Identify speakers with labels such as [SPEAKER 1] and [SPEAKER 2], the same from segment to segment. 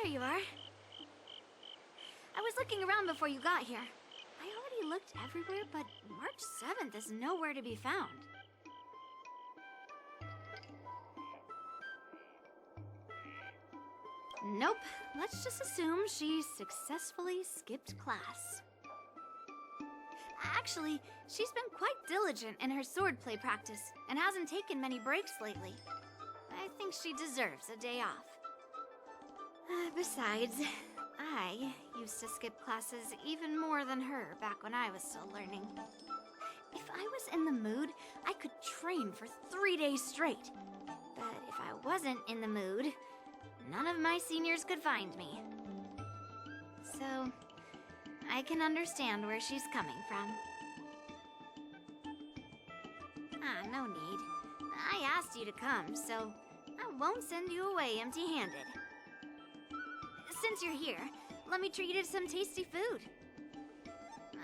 [SPEAKER 1] There you are. I was looking around before you got here. I already looked everywhere, but March 7th is nowhere to be found. Nope, let's just assume she successfully skipped class. Actually, she's been quite diligent in her swordplay practice and hasn't taken many breaks lately. I think she deserves a day off. Besides, I used to skip classes even more than her back when I was still learning. If I was in the mood, I could train for 3 days straight. But if I wasn't in the mood, none of my seniors could find me. So, I can understand where she's coming from. No need. I asked you to come, so I won't send you away empty-handed. Since you're here, let me treat you to some tasty food.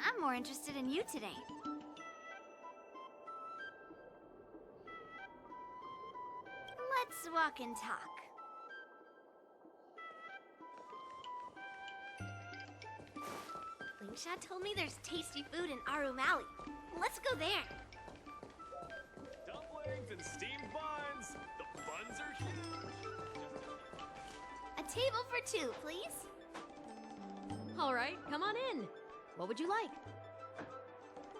[SPEAKER 1] I'm more interested in you today. Let's walk and talk. Lingsha told me there's tasty food in Arum Alley. Let's go there.
[SPEAKER 2] Dumplings and steamed buns. The buns are huge.
[SPEAKER 1] A table for 2, please.
[SPEAKER 3] All right, come on in. What would you like?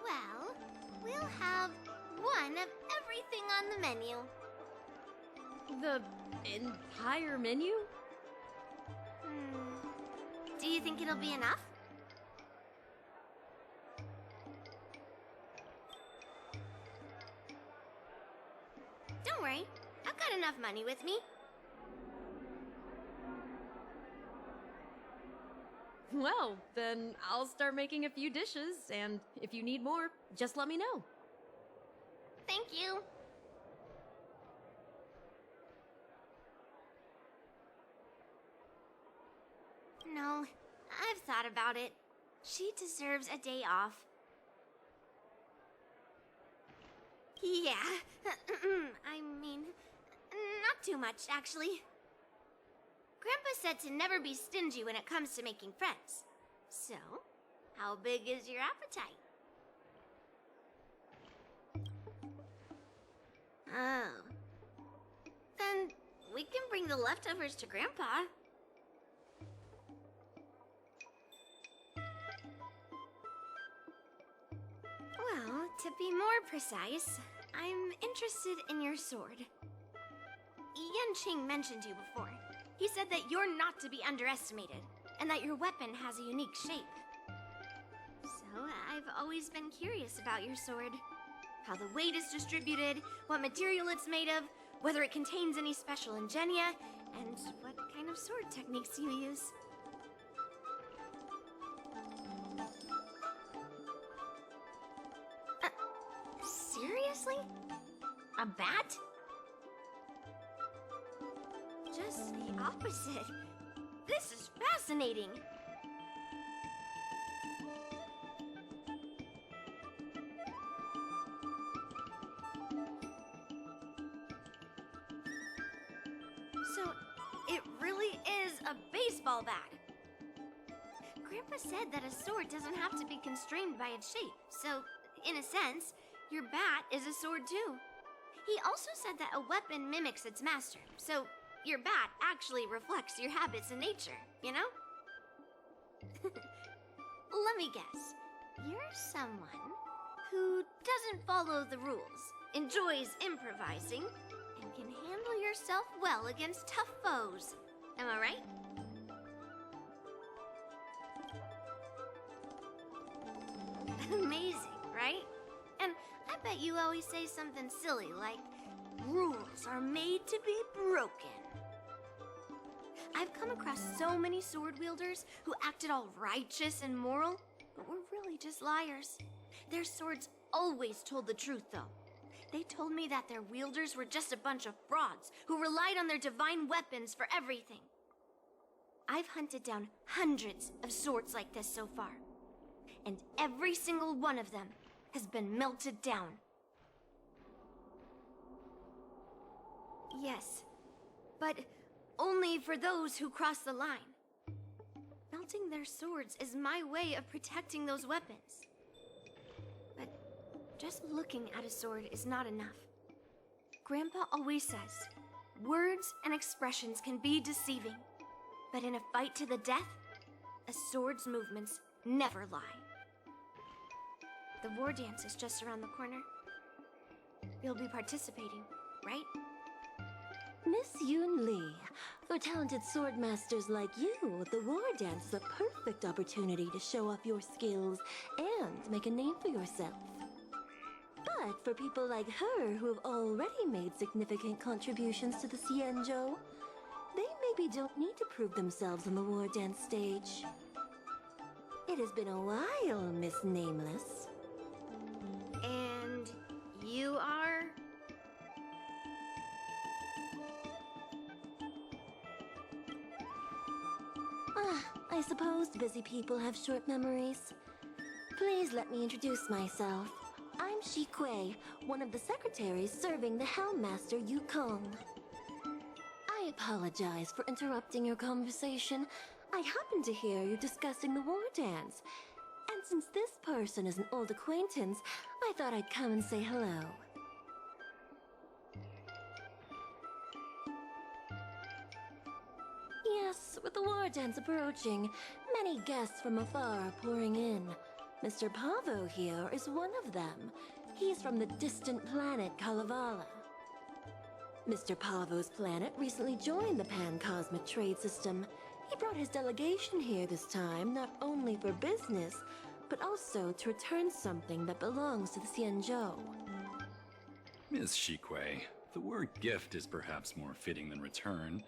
[SPEAKER 1] Well, we'll have one of everything on the menu.
[SPEAKER 3] The entire menu?
[SPEAKER 1] Do you think it'll be enough? Don't worry, I've got enough money with me.
[SPEAKER 3] Well, then I'll start making a few dishes, and if you need more, just let me know.
[SPEAKER 1] Thank you. No, I've thought about it. She deserves a day off. Yeah, I mean, not too much, actually. Grandpa said to never be stingy when it comes to making friends. So, how big is your appetite? Oh. Then we can bring the leftovers to Grandpa. Well, to be more precise, I'm interested in your sword. Yanqing mentioned you before. He said that you're not to be underestimated, and that your weapon has a unique shape. So, I've always been curious about your sword. How the weight is distributed, what material it's made of, whether it contains any special ingenia, and what kind of sword techniques you use. Seriously? A bat? Just the opposite. This is fascinating. So, it really is a baseball bat. Grandpa said that a sword doesn't have to be constrained by its shape, so, in a sense, your bat is a sword too. He also said that a weapon mimics its master, so your bat actually reflects your habits and nature, you know? Let me guess. You're someone who doesn't follow the rules, enjoys improvising, and can handle yourself well against tough foes. Am I right? Amazing, right? And I bet you always say something silly like, rules are made to be broken. I've come across so many sword wielders who acted all righteous and moral, but were really just liars. Their swords always told the truth, though. They told me that their wielders were just a bunch of frauds who relied on their divine weapons for everything. I've hunted down hundreds of swords like this so far, and every single one of them has been melted down. Yes, but only for those who cross the line. Melting their swords is my way of protecting those weapons. But just looking at a sword is not enough. Grandpa always says, words and expressions can be deceiving. But in a fight to the death, a sword's movements never lie. The war dance is just around the corner. You'll be participating, right?
[SPEAKER 4] Miss Yoon Lee, for talented sword masters like you, the war dance is a perfect opportunity to show off your skills and make a name for yourself. But for people like her who have already made significant contributions to the Xianzhou, they maybe don't need to prove themselves on the war dance stage. It has been a while, Miss Nameless.
[SPEAKER 1] And you are?
[SPEAKER 4] I suppose busy people have short memories. Please let me introduce myself. I'm Shi Kui, one of the secretaries serving the Helmmaster Yukong. I apologize for interrupting your conversation. I happened to hear you discussing the war dance. And since this person is an old acquaintance, I thought I'd come and say hello. Yes, with the war dance approaching, many guests from afar are pouring in. Mr. Pavo here is one of them. He's from the distant planet Kalevala. Mr. Pavo's planet recently joined the Pan-Cosmic Trade System. He brought his delegation here this time, not only for business, but also to return something that belongs to the Xianzhou.
[SPEAKER 5] Miss Shikui, the word gift is perhaps more fitting than return.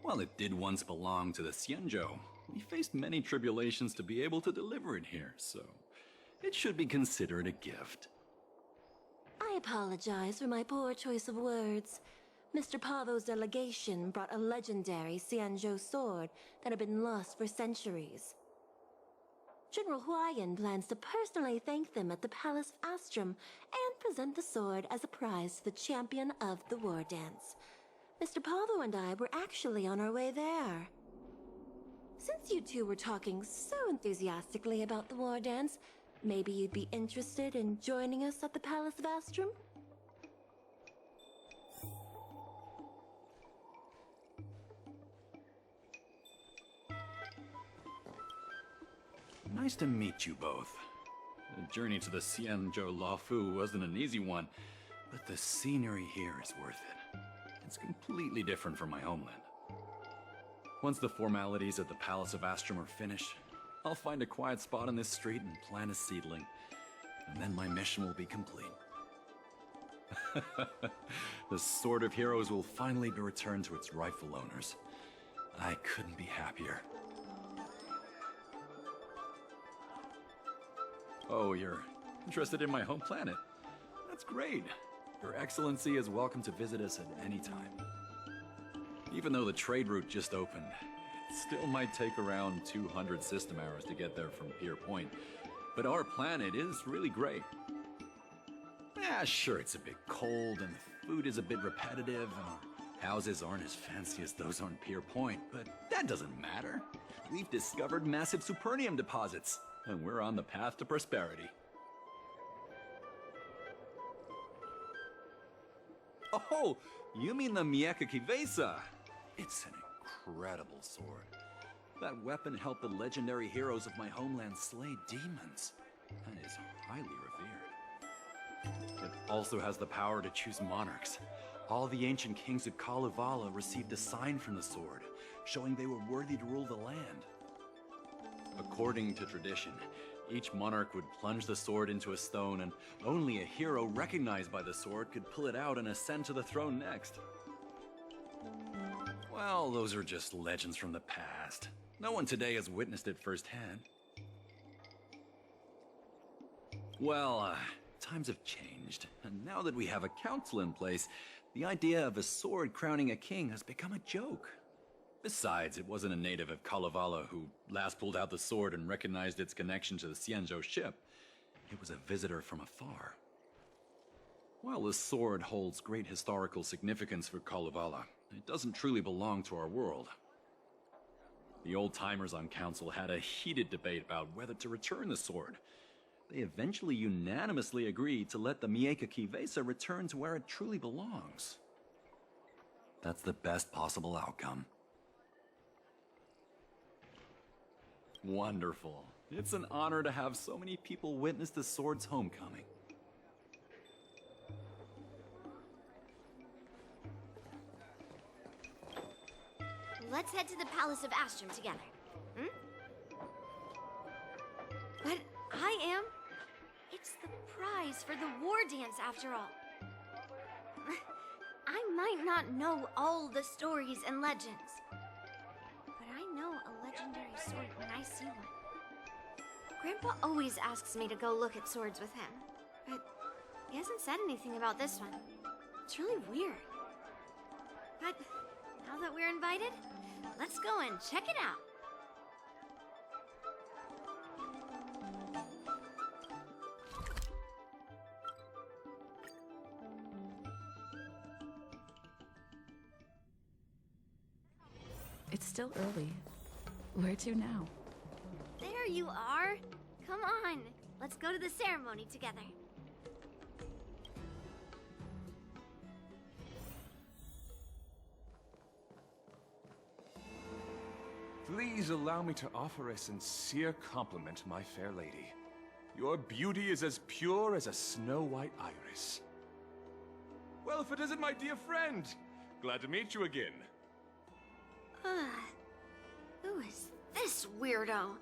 [SPEAKER 5] While it did once belong to the Xianzhou, we faced many tribulations to be able to deliver it here, so it should be considered a gift.
[SPEAKER 4] I apologize for my poor choice of words. Mr. Pavo's delegation brought a legendary Xianzhou sword that had been lost for centuries. General Huayan plans to personally thank them at the Palace of Astrum and present the sword as a prize to the champion of the war dance. Mr. Pavo and I were actually on our way there. Since you two were talking so enthusiastically about the war dance, maybe you'd be interested in joining us at the Palace of Astrum?
[SPEAKER 5] Nice to meet you both. The journey to the Xianzhou Laofu wasn't an easy one, but the scenery here is worth it. It's completely different from my homeland. Once the formalities at the Palace of Astrum are finished, I'll find a quiet spot on this street and plant a seedling, and then my mission will be complete. The Sword of Heroes will finally be returned to its rightful owners. I couldn't be happier. Oh, you're interested in my home planet? That's great. Your Excellency is welcome to visit us at any time. Even though the trade route just opened, it still might take around 200 system hours to get there from Pier Point. But our planet is really great. Yeah, sure, it's a bit cold and the food is a bit repetitive and our houses aren't as fancy as those on Pier Point, but that doesn't matter. We've discovered massive supernium deposits, and we're on the path to prosperity. Oh, you mean the Mieka Kivesa? It's an incredible sword. That weapon helped the legendary heroes of my homeland slay demons. That is highly revered. It also has the power to choose monarchs. All the ancient kings of Kalevala received a sign from the sword, showing they were worthy to rule the land. According to tradition, each monarch would plunge the sword into a stone, and only a hero recognized by the sword could pull it out and ascend to the throne next. Well, those are just legends from the past. No one today has witnessed it firsthand. Well, times have changed, and now that we have a council in place, the idea of a sword crowning a king has become a joke. Besides, it wasn't a native of Kalevala who last pulled out the sword and recognized its connection to the Xianzhou ship. It was a visitor from afar. While the sword holds great historical significance for Kalevala, it doesn't truly belong to our world. The old-timers on council had a heated debate about whether to return the sword. They eventually unanimously agreed to let the Mieka Kivesa return to where it truly belongs. That's the best possible outcome. Wonderful. It's an honor to have so many people witness the sword's homecoming.
[SPEAKER 1] Let's head to the Palace of Astrum together. Hmm? But I am... It's the prize for the war dance, after all. I might not know all the stories and legends, but I know a legendary sword when I see one. Grandpa always asks me to go look at swords with him, but he hasn't said anything about this one. It's really weird. But now that we're invited, let's go and check it out.
[SPEAKER 6] It's still early. Where to now?
[SPEAKER 1] There you are. Come on, let's go to the ceremony together.
[SPEAKER 2] Please allow me to offer a sincere compliment, my fair lady. Your beauty is as pure as a snow-white iris. Well, if it isn't my dear friend! Glad to meet you again.
[SPEAKER 1] Who is this weirdo?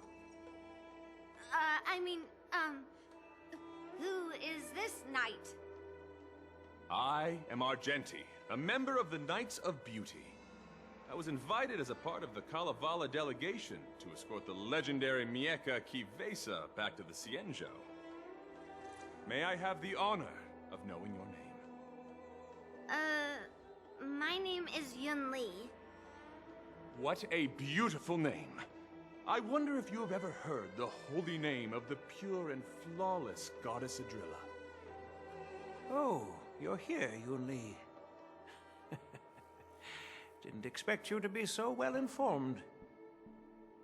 [SPEAKER 1] Who is this knight?
[SPEAKER 2] I am Argenti, a member of the Knights of Beauty. I was invited as a part of the Kalevala delegation to escort the legendary Mieka Kivesa back to the Cienjo. May I have the honor of knowing your name?
[SPEAKER 1] My name is Yun Li.
[SPEAKER 2] What a beautiful name! I wonder if you have ever heard the holy name of the pure and flawless goddess Adrilla.
[SPEAKER 7] Oh, you're here, Yun Li. Didn't expect you to be so well informed.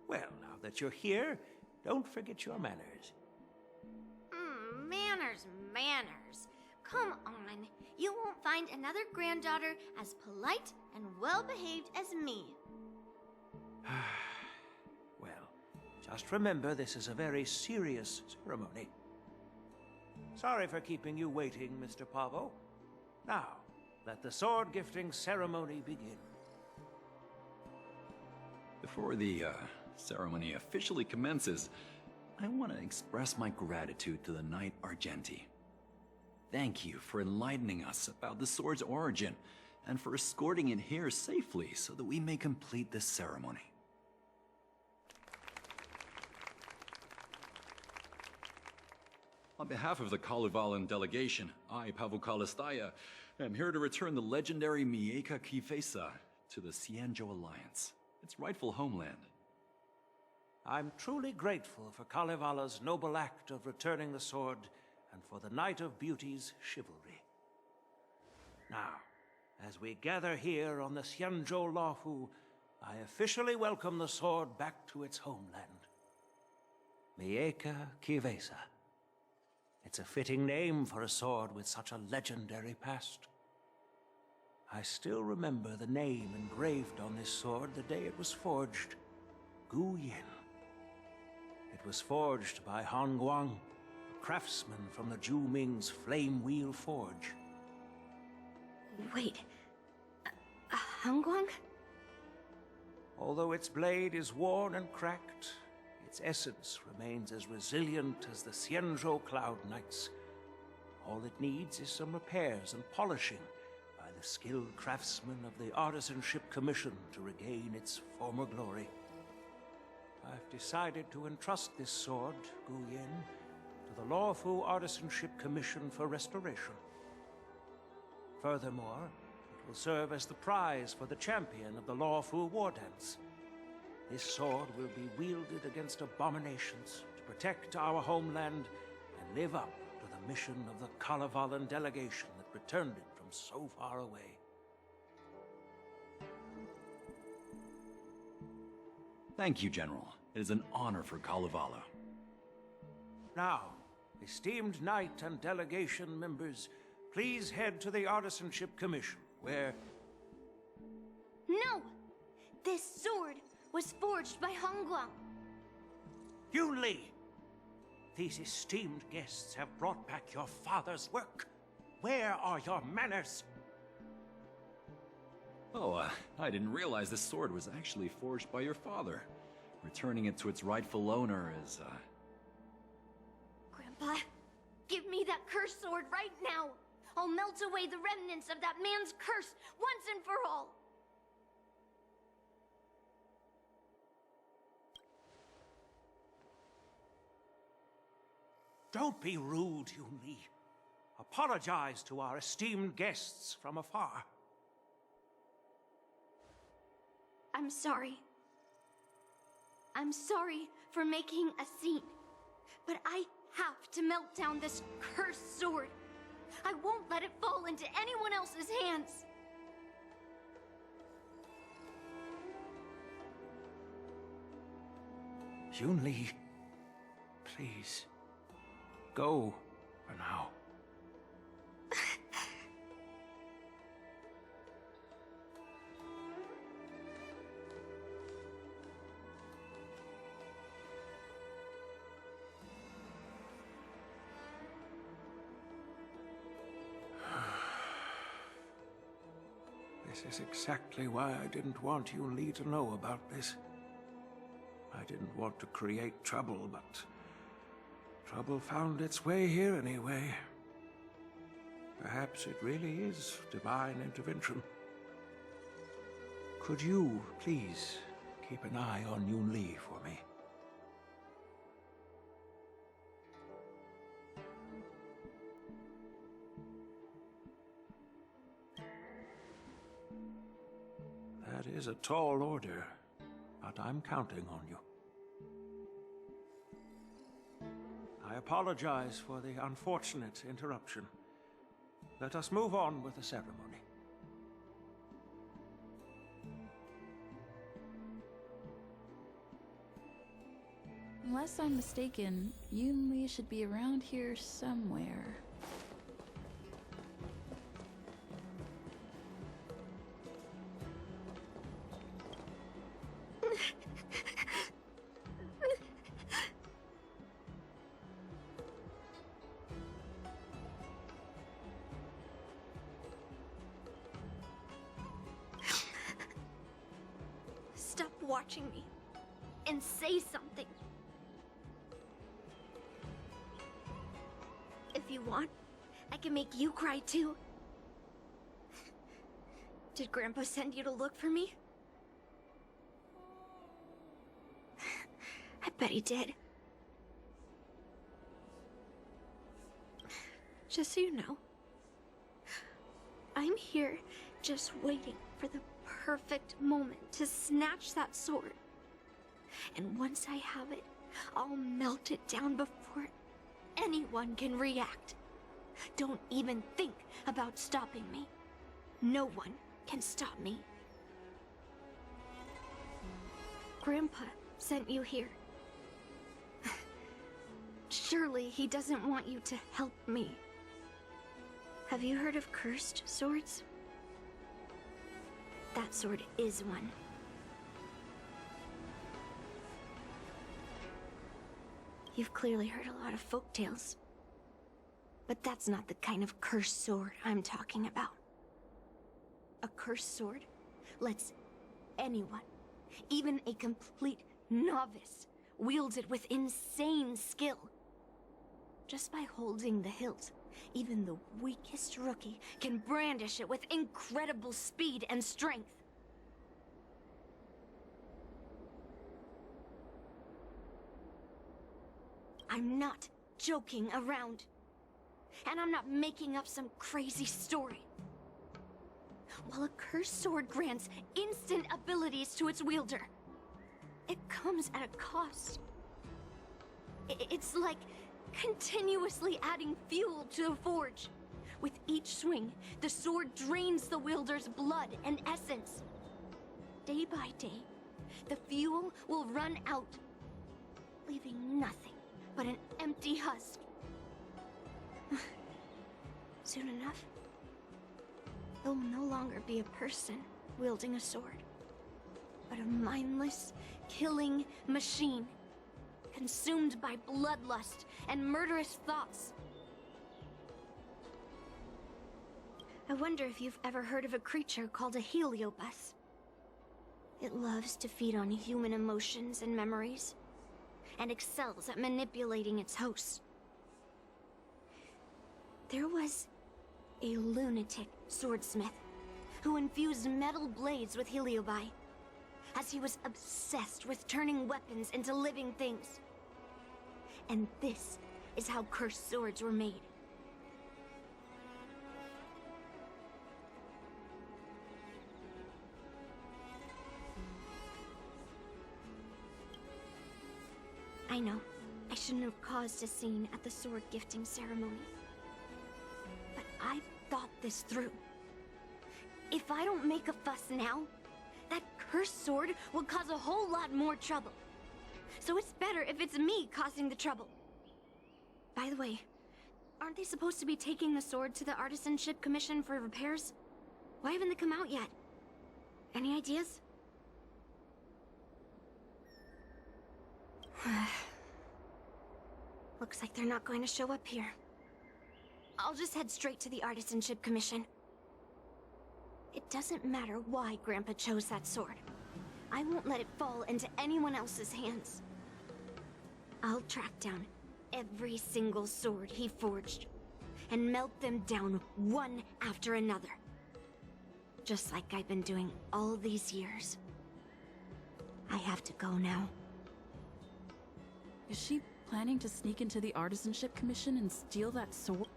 [SPEAKER 7] Well, now that you're here, don't forget your manners.
[SPEAKER 1] Manners. Come on. You won't find another granddaughter as polite and well-behaved as me.
[SPEAKER 7] Well, just remember this is a very serious ceremony. Sorry for keeping you waiting, Mr. Pavo. Now, let the sword gifting ceremony begin.
[SPEAKER 5] Before the ceremony officially commences, I want to express my gratitude to the Knight Argenti. Thank you for enlightening us about the sword's origin and for escorting it here safely so that we may complete this ceremony. On behalf of the Kalevalan delegation, I, Pavel Kalistaya, am here to return the legendary Mieka Kivesa to the Cienjo Alliance, its rightful homeland.
[SPEAKER 7] I'm truly grateful for Kalevala's noble act of returning the sword and for the Knight of Beauty's chivalry. Now, as we gather here on the Cienjo Lafu, I officially welcome the sword back to its homeland. Mieka Kivesa. It's a fitting name for a sword with such a legendary past. I still remember the name engraved on this sword the day it was forged. Gu Yin. It was forged by Han Guang, a craftsman from the Zhu Ming's Flame Wheel Forge.
[SPEAKER 1] Wait, Hangguang?
[SPEAKER 7] Although its blade is worn and cracked, its essence remains as resilient as the Cienjo Cloud Knights. All it needs is some repairs and polishing by the skilled craftsmen of the Artisanship Commission to regain its former glory. I've decided to entrust this sword, Gu Yin, to the Lawfu Artisanship Commission for restoration. Furthermore, it will serve as the prize for the champion of the Lawfu War Dance. This sword will be wielded against abominations to protect our homeland and live up to the mission of the Kalevalan delegation that returned it from so far away.
[SPEAKER 5] Thank you, General. It is an honor for Kalevala.
[SPEAKER 7] Now, esteemed knight and delegation members, please head to the Artisanship Commission, where...
[SPEAKER 1] No! This sword was forged by Honguang.
[SPEAKER 7] Yun Li! These esteemed guests have brought back your father's work. Where are your manners?
[SPEAKER 5] Oh, I didn't realize this sword was actually forged by your father. Returning it to its rightful owner is,
[SPEAKER 1] Grandpa, give me that cursed sword right now! I'll melt away the remnants of that man's curse once and for all!
[SPEAKER 7] Don't be rude, Yun Li. Apologize to our esteemed guests from afar.
[SPEAKER 1] I'm sorry. I'm sorry for making a scene, but I have to melt down this cursed sword. I won't let it fall into anyone else's hands.
[SPEAKER 7] Yun Li, please, go for now. This is exactly why I didn't want Yun Li to know about this. I didn't want to create trouble, but trouble found its way here anyway. Perhaps it really is divine intervention. Could you, please, keep an eye on Yun Li for me? That is a tall order, but I'm counting on you. I apologize for the unfortunate interruption. Let us move on with the ceremony.
[SPEAKER 6] Unless I'm mistaken, Yun Li should be around here somewhere.
[SPEAKER 1] Stop watching me and say something. If you want, I can make you cry too. Did Grandpa send you to look for me? I bet he did. Just so you know, I'm here just waiting for the perfect moment to snatch that sword. And once I have it, I'll melt it down before anyone can react. Don't even think about stopping me. No one can stop me. Grandpa sent you here. Surely he doesn't want you to help me. Have you heard of cursed swords? That sword is one. You've clearly heard a lot of folktales. But that's not the kind of cursed sword I'm talking about. A cursed sword lets anyone, even a complete novice, wield it with insane skill. Just by holding the hilt, even the weakest rookie can brandish it with incredible speed and strength. I'm not joking around. And I'm not making up some crazy story. While a cursed sword grants instant abilities to its wielder, it comes at a cost. It's like continuously adding fuel to the forge. With each swing, the sword drains the wielder's blood and essence. Day by day, the fuel will run out, leaving nothing but an empty husk. Soon enough, it will no longer be a person wielding a sword, but a mindless, killing machine, consumed by bloodlust and murderous thoughts. I wonder if you've ever heard of a creature called a heliobus. It loves to feed on human emotions and memories, and excels at manipulating its host. There was a lunatic swordsmith who infused metal blades with heliobi, as he was obsessed with turning weapons into living things. And this is how cursed swords were made. I know, I shouldn't have caused a scene at the sword gifting ceremony. But I've thought this through. If I don't make a fuss now, that cursed sword will cause a whole lot more trouble. So it's better if it's me causing the trouble. By the way, aren't they supposed to be taking the sword to the Artisanship Commission for repairs? Why haven't they come out yet? Any ideas? Looks like they're not going to show up here. I'll just head straight to the Artisanship Commission. It doesn't matter why Grandpa chose that sword. I won't let it fall into anyone else's hands. I'll track down every single sword he forged and melt them down one after another. Just like I've been doing all these years. I have to go now.
[SPEAKER 6] Is she planning to sneak into the Artisanship Commission and steal that sword?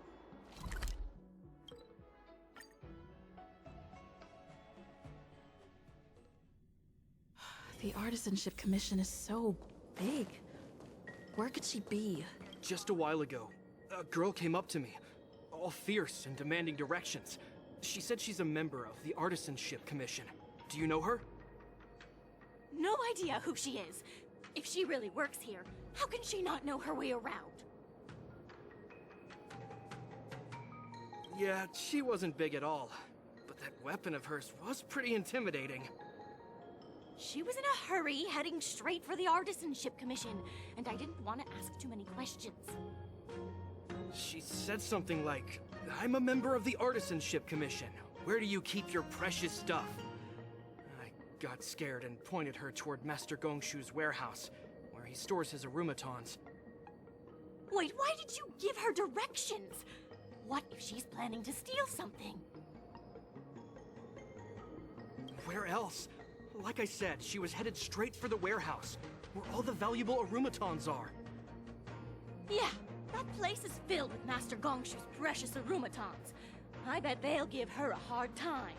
[SPEAKER 6] The Artisanship Commission is so big. Where could she be?
[SPEAKER 8] Just a while ago, a girl came up to me, all fierce and demanding directions. She said she's a member of the Artisanship Commission. Do you know her?
[SPEAKER 9] No idea who she is. If she really works here, how can she not know her way around?
[SPEAKER 8] Yeah, she wasn't big at all. But that weapon of hers was pretty intimidating.
[SPEAKER 9] She was in a hurry, heading straight for the Artisanship Commission, and I didn't want to ask too many questions.
[SPEAKER 8] She said something like, "I'm a member of the Artisanship Commission. Where do you keep your precious stuff?" I got scared and pointed her toward Master Gongshu's warehouse, where he stores his arumatons.
[SPEAKER 9] Wait, why did you give her directions? What if she's planning to steal something?
[SPEAKER 8] Where else? Like I said, she was headed straight for the warehouse, where all the valuable arumatons are.
[SPEAKER 9] Yeah, that place is filled with Master Gongshu's precious arumatons. I bet they'll give her a hard time.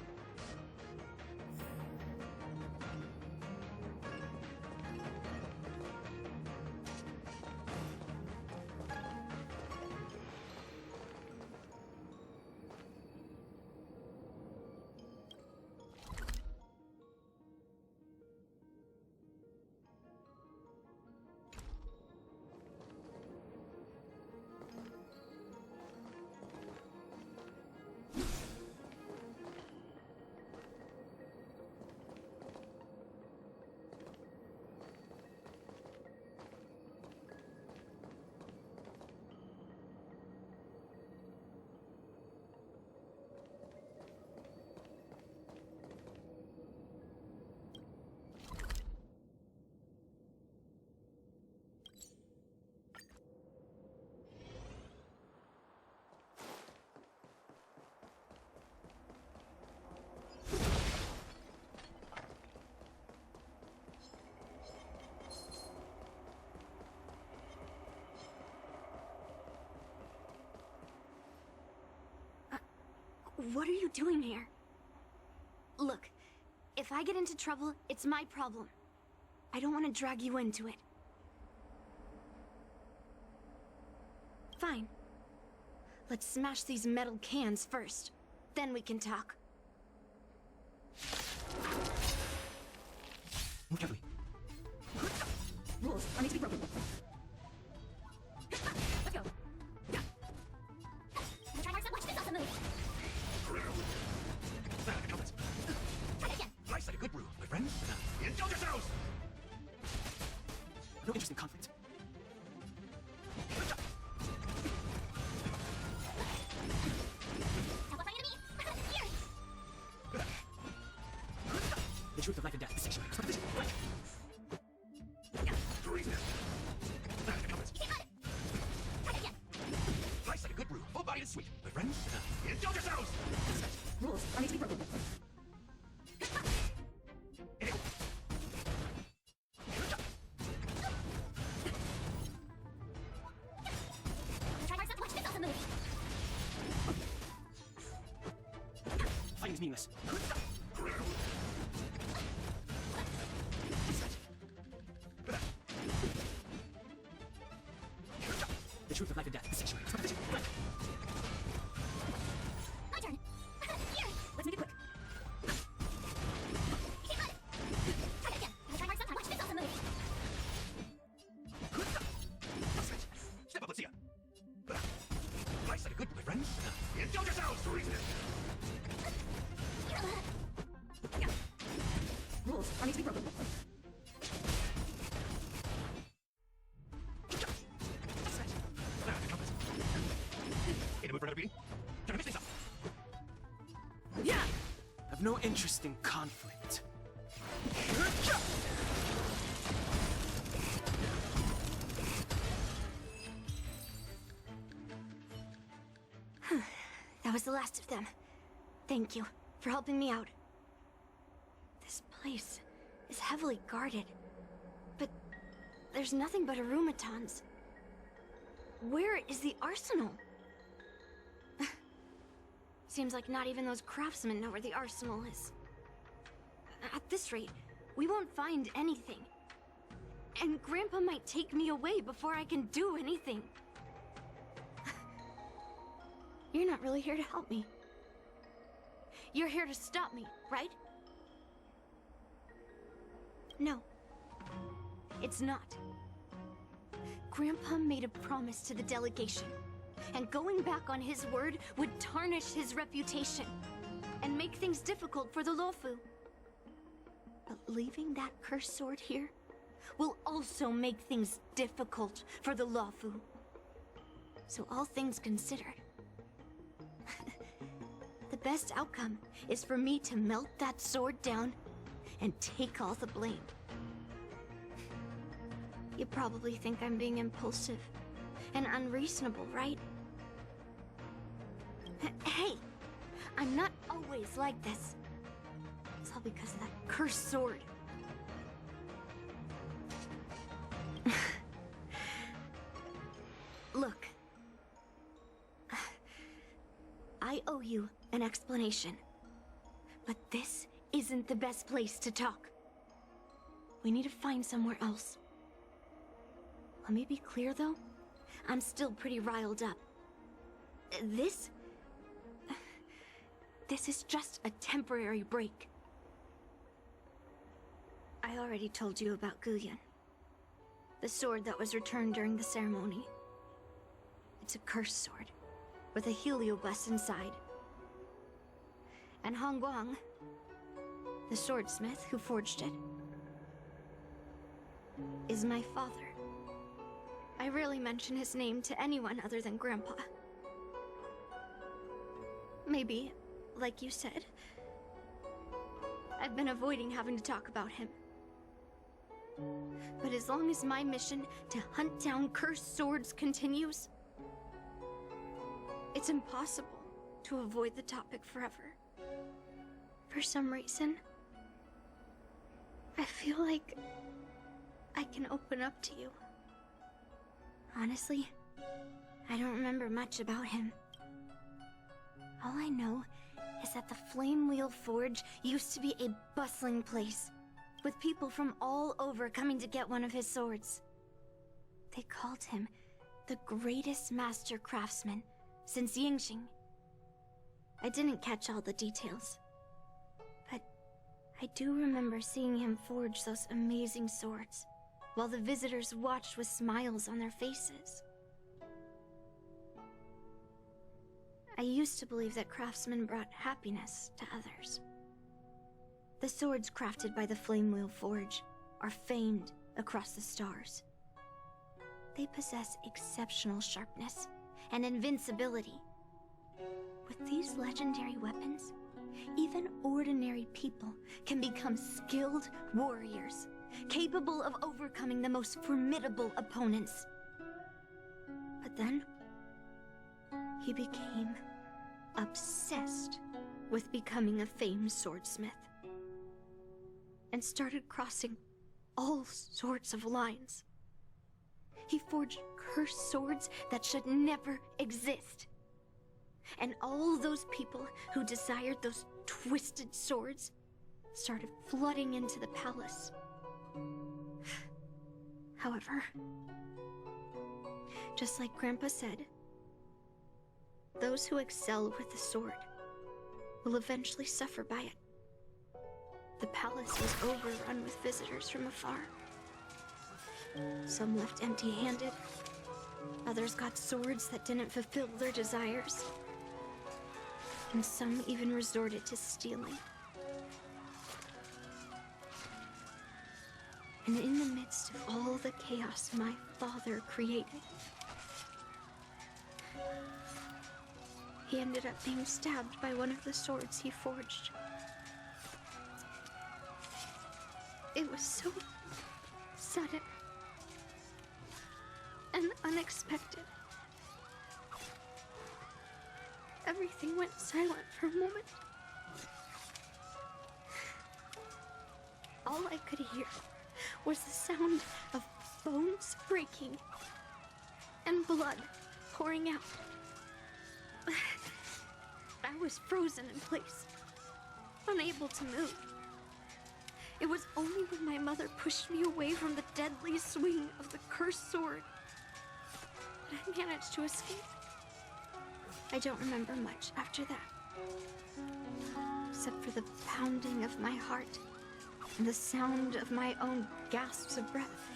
[SPEAKER 1] What are you doing here? Look, if I get into trouble, it's my problem. I don't want to drag you into it. Fine. Let's smash these metal cans first. Then we can talk.
[SPEAKER 10] Move carefully.
[SPEAKER 6] Rules are made to be broken.
[SPEAKER 9] Let's go. Yeah. Try hard, watch this awesome move. Try it again.
[SPEAKER 10] Life's like a good brew, my friend. Indulge yourselves!
[SPEAKER 8] No interest in conflict.
[SPEAKER 9] Teleporting enemy. Here.
[SPEAKER 8] The truth of life and death is sanctuary.
[SPEAKER 10] Treason.
[SPEAKER 9] You can't cut it. Try it again.
[SPEAKER 10] Life's like a good brew, full-bodied and sweet, my friend. Indulge yourselves!
[SPEAKER 6] Rules are made to be broken.
[SPEAKER 9] Try hard, watch this awesome move.
[SPEAKER 8] Fighting is meaningless. The truth of life and death is sanctuary.
[SPEAKER 9] My turn. Here.
[SPEAKER 6] Let's make it quick.
[SPEAKER 9] You can't cut it. Try it again. Try hard, watch this awesome move.
[SPEAKER 10] Step up, let's see ya. Life's like a good brew, my friend. Indulge yourselves! Treason.
[SPEAKER 6] Rules are made to be broken.
[SPEAKER 10] In the mood for another beating? Trying to mix things up.
[SPEAKER 8] Yeah! I've no interest in conflict.
[SPEAKER 1] That was the last of them. Thank you for helping me out. This place is heavily guarded, but there's nothing but arumatons. Where is the arsenal? Seems like not even those craftsmen know where the arsenal is. At this rate, we won't find anything. And Grandpa might take me away before I can do anything. You're not really here to help me. You're here to stop me, right? No. It's not. Grandpa made a promise to the delegation, and going back on his word would tarnish his reputation and make things difficult for the Lofu. But leaving that cursed sword here will also make things difficult for the Lofu. So all things considered, the best outcome is for me to melt that sword down and take all the blame. You probably think I'm being impulsive and unreasonable, right? Hey, I'm not always like this. It's all because of that cursed sword. Look, I owe you an explanation, but this isn't the best place to talk. We need to find somewhere else. Let me be clear, though. I'm still pretty riled up. This is just a temporary break. I already told you about Guyan. The sword that was returned during the ceremony. It's a cursed sword, with a heliobus inside. And Hongguang, the swordsmith who forged it, is my father. I rarely mention his name to anyone other than Grandpa. Maybe, like you said, I've been avoiding having to talk about him. But as long as my mission to hunt down cursed swords continues, it's impossible to avoid the topic forever. For some reason, I feel like I can open up to you. Honestly, I don't remember much about him. All I know is that the Flame Wheel Forge used to be a bustling place, with people from all over coming to get one of his swords. They called him the greatest master craftsman since Yingxing. I didn't catch all the details, but I do remember seeing him forge those amazing swords. while the visitors watched with smiles on their faces. I used to believe that craftsmen brought happiness to others. The swords crafted by the Flamewheel Forge are famed across the stars. They possess exceptional sharpness and invincibility. With these legendary weapons, even ordinary people can become skilled warriors, capable of overcoming the most formidable opponents. But then, he became obsessed with becoming a famed swordsmith, and started crossing all sorts of lines. He forged cursed swords that should never exist. And all those people who desired those twisted swords started flooding into the palace. However, just like Grandpa said, those who excel with the sword will eventually suffer by it. The palace was overrun with visitors from afar. Some left empty-handed. Others got swords that didn't fulfill their desires. And some even resorted to stealing. And in the midst of all the chaos my father created, he ended up being stabbed by one of the swords he forged. It was so sudden and unexpected. Everything went silent for a moment. All I could hear was the sound of bones breaking and blood pouring out. I was frozen in place, unable to move. It was only when my mother pushed me away from the deadly swing of the cursed sword that I managed to escape. I don't remember much after that, except for the pounding of my heart and the sound of my own gasps of breath.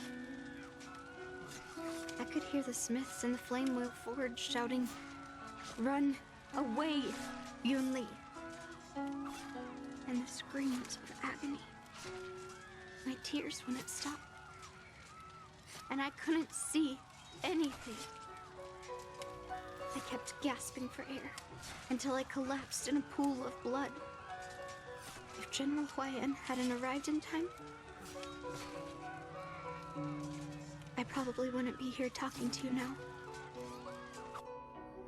[SPEAKER 1] I could hear the smiths in the Flamewheel Forge shouting, "Run away, Yunli!" and the screams of agony. My tears wouldn't stop, and I couldn't see anything. I kept gasping for air until I collapsed in a pool of blood. If General Huayan hadn't arrived in time, I probably wouldn't be here talking to you now.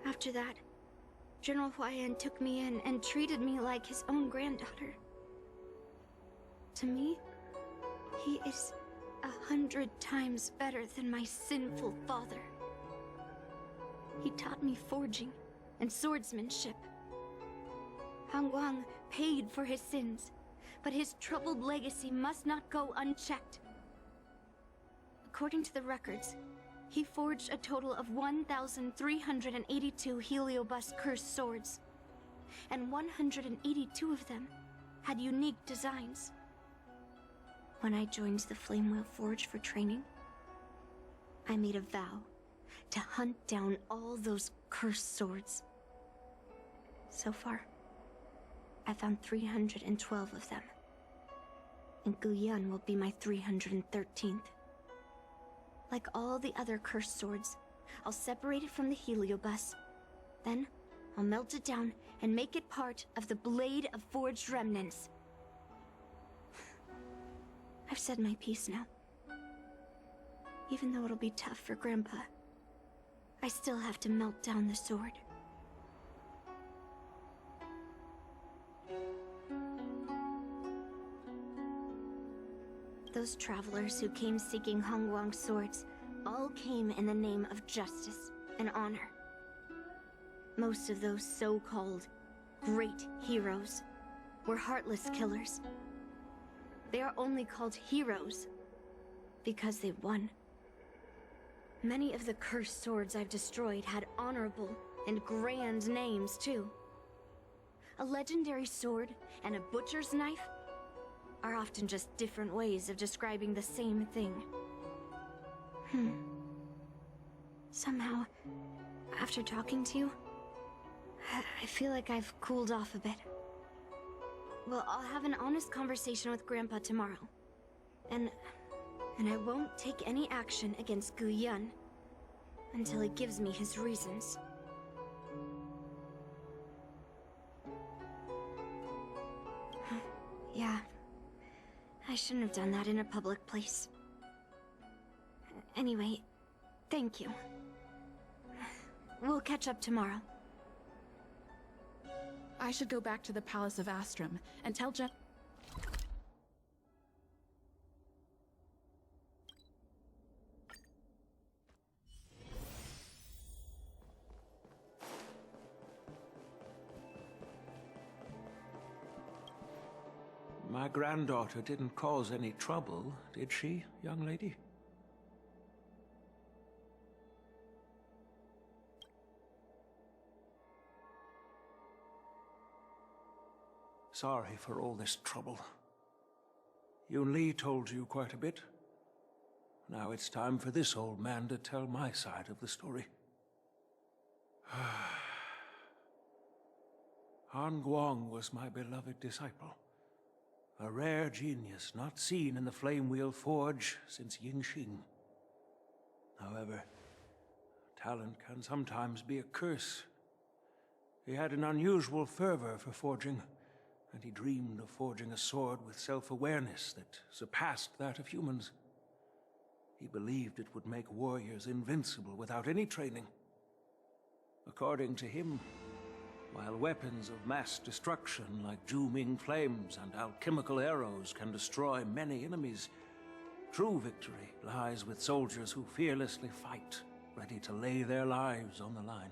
[SPEAKER 1] After that, General Huayan took me in and treated me like his own granddaughter. To me, he is 100 times better than my sinful father. He taught me forging and swordsmanship. Hangguang paid for his sins, but his troubled legacy must not go unchecked. According to the records, he forged a total of 1,382 Heliobus cursed swords, and 182 of them had unique designs. When I joined the Flamewheel Forge for training, I made a vow to hunt down all those cursed swords. So far, I found 312 of them, and Guyan will be my 313th. Like all the other cursed swords, I'll separate it from the Heliobus. Then, I'll melt it down and make it part of the Blade of Forged Remnants. I've said my piece now. Even though it'll be tough for Grandpa, I still have to melt down the sword. Those travelers who came seeking Hongguang's swords all came in the name of justice and honor. Most of those so-called great heroes were heartless killers. They are only called heroes because they won. Many of the cursed swords I've destroyed had honorable and grand names, too. A legendary sword and a butcher's knife are often just different ways of describing the same thing. Somehow, after talking to you, I feel like I've cooled off a bit. Well, I'll have an honest conversation with Grandpa tomorrow. And I won't take any action against Gu Yun until he gives me his reasons. Yeah, I shouldn't have done that in a public place. Anyway, thank you. We'll catch up tomorrow.
[SPEAKER 6] I should go back to the Palace of Astrum and tell Jen.
[SPEAKER 7] My granddaughter didn't cause any trouble, did she, young lady? Sorry for all this trouble. Yun Li told you quite a bit. Now it's time for this old man to tell my side of the story. Han Guang was my beloved disciple. A rare genius not seen in the Flame Wheel Forge since Yingxing. However, talent can sometimes be a curse. He had an unusual fervor for forging, and he dreamed of forging a sword with self-awareness that surpassed that of humans. He believed it would make warriors invincible without any training. According to him, while weapons of mass destruction like Ju-Ming flames and alchemical arrows can destroy many enemies, true victory lies with soldiers who fearlessly fight, ready to lay their lives on the line.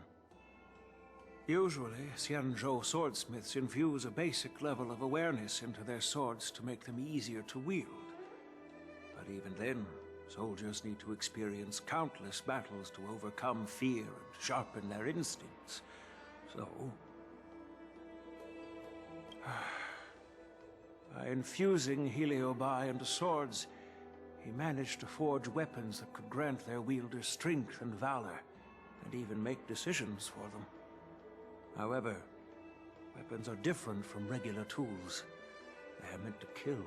[SPEAKER 7] Usually, Xianzhou swordsmiths infuse a basic level of awareness into their swords to make them easier to wield. But even then, soldiers need to experience countless battles to overcome fear and sharpen their instincts. So, by infusing Heliobi into swords, he managed to forge weapons that could grant their wielders strength and valor, and even make decisions for them. However, weapons are different from regular tools. They are meant to kill,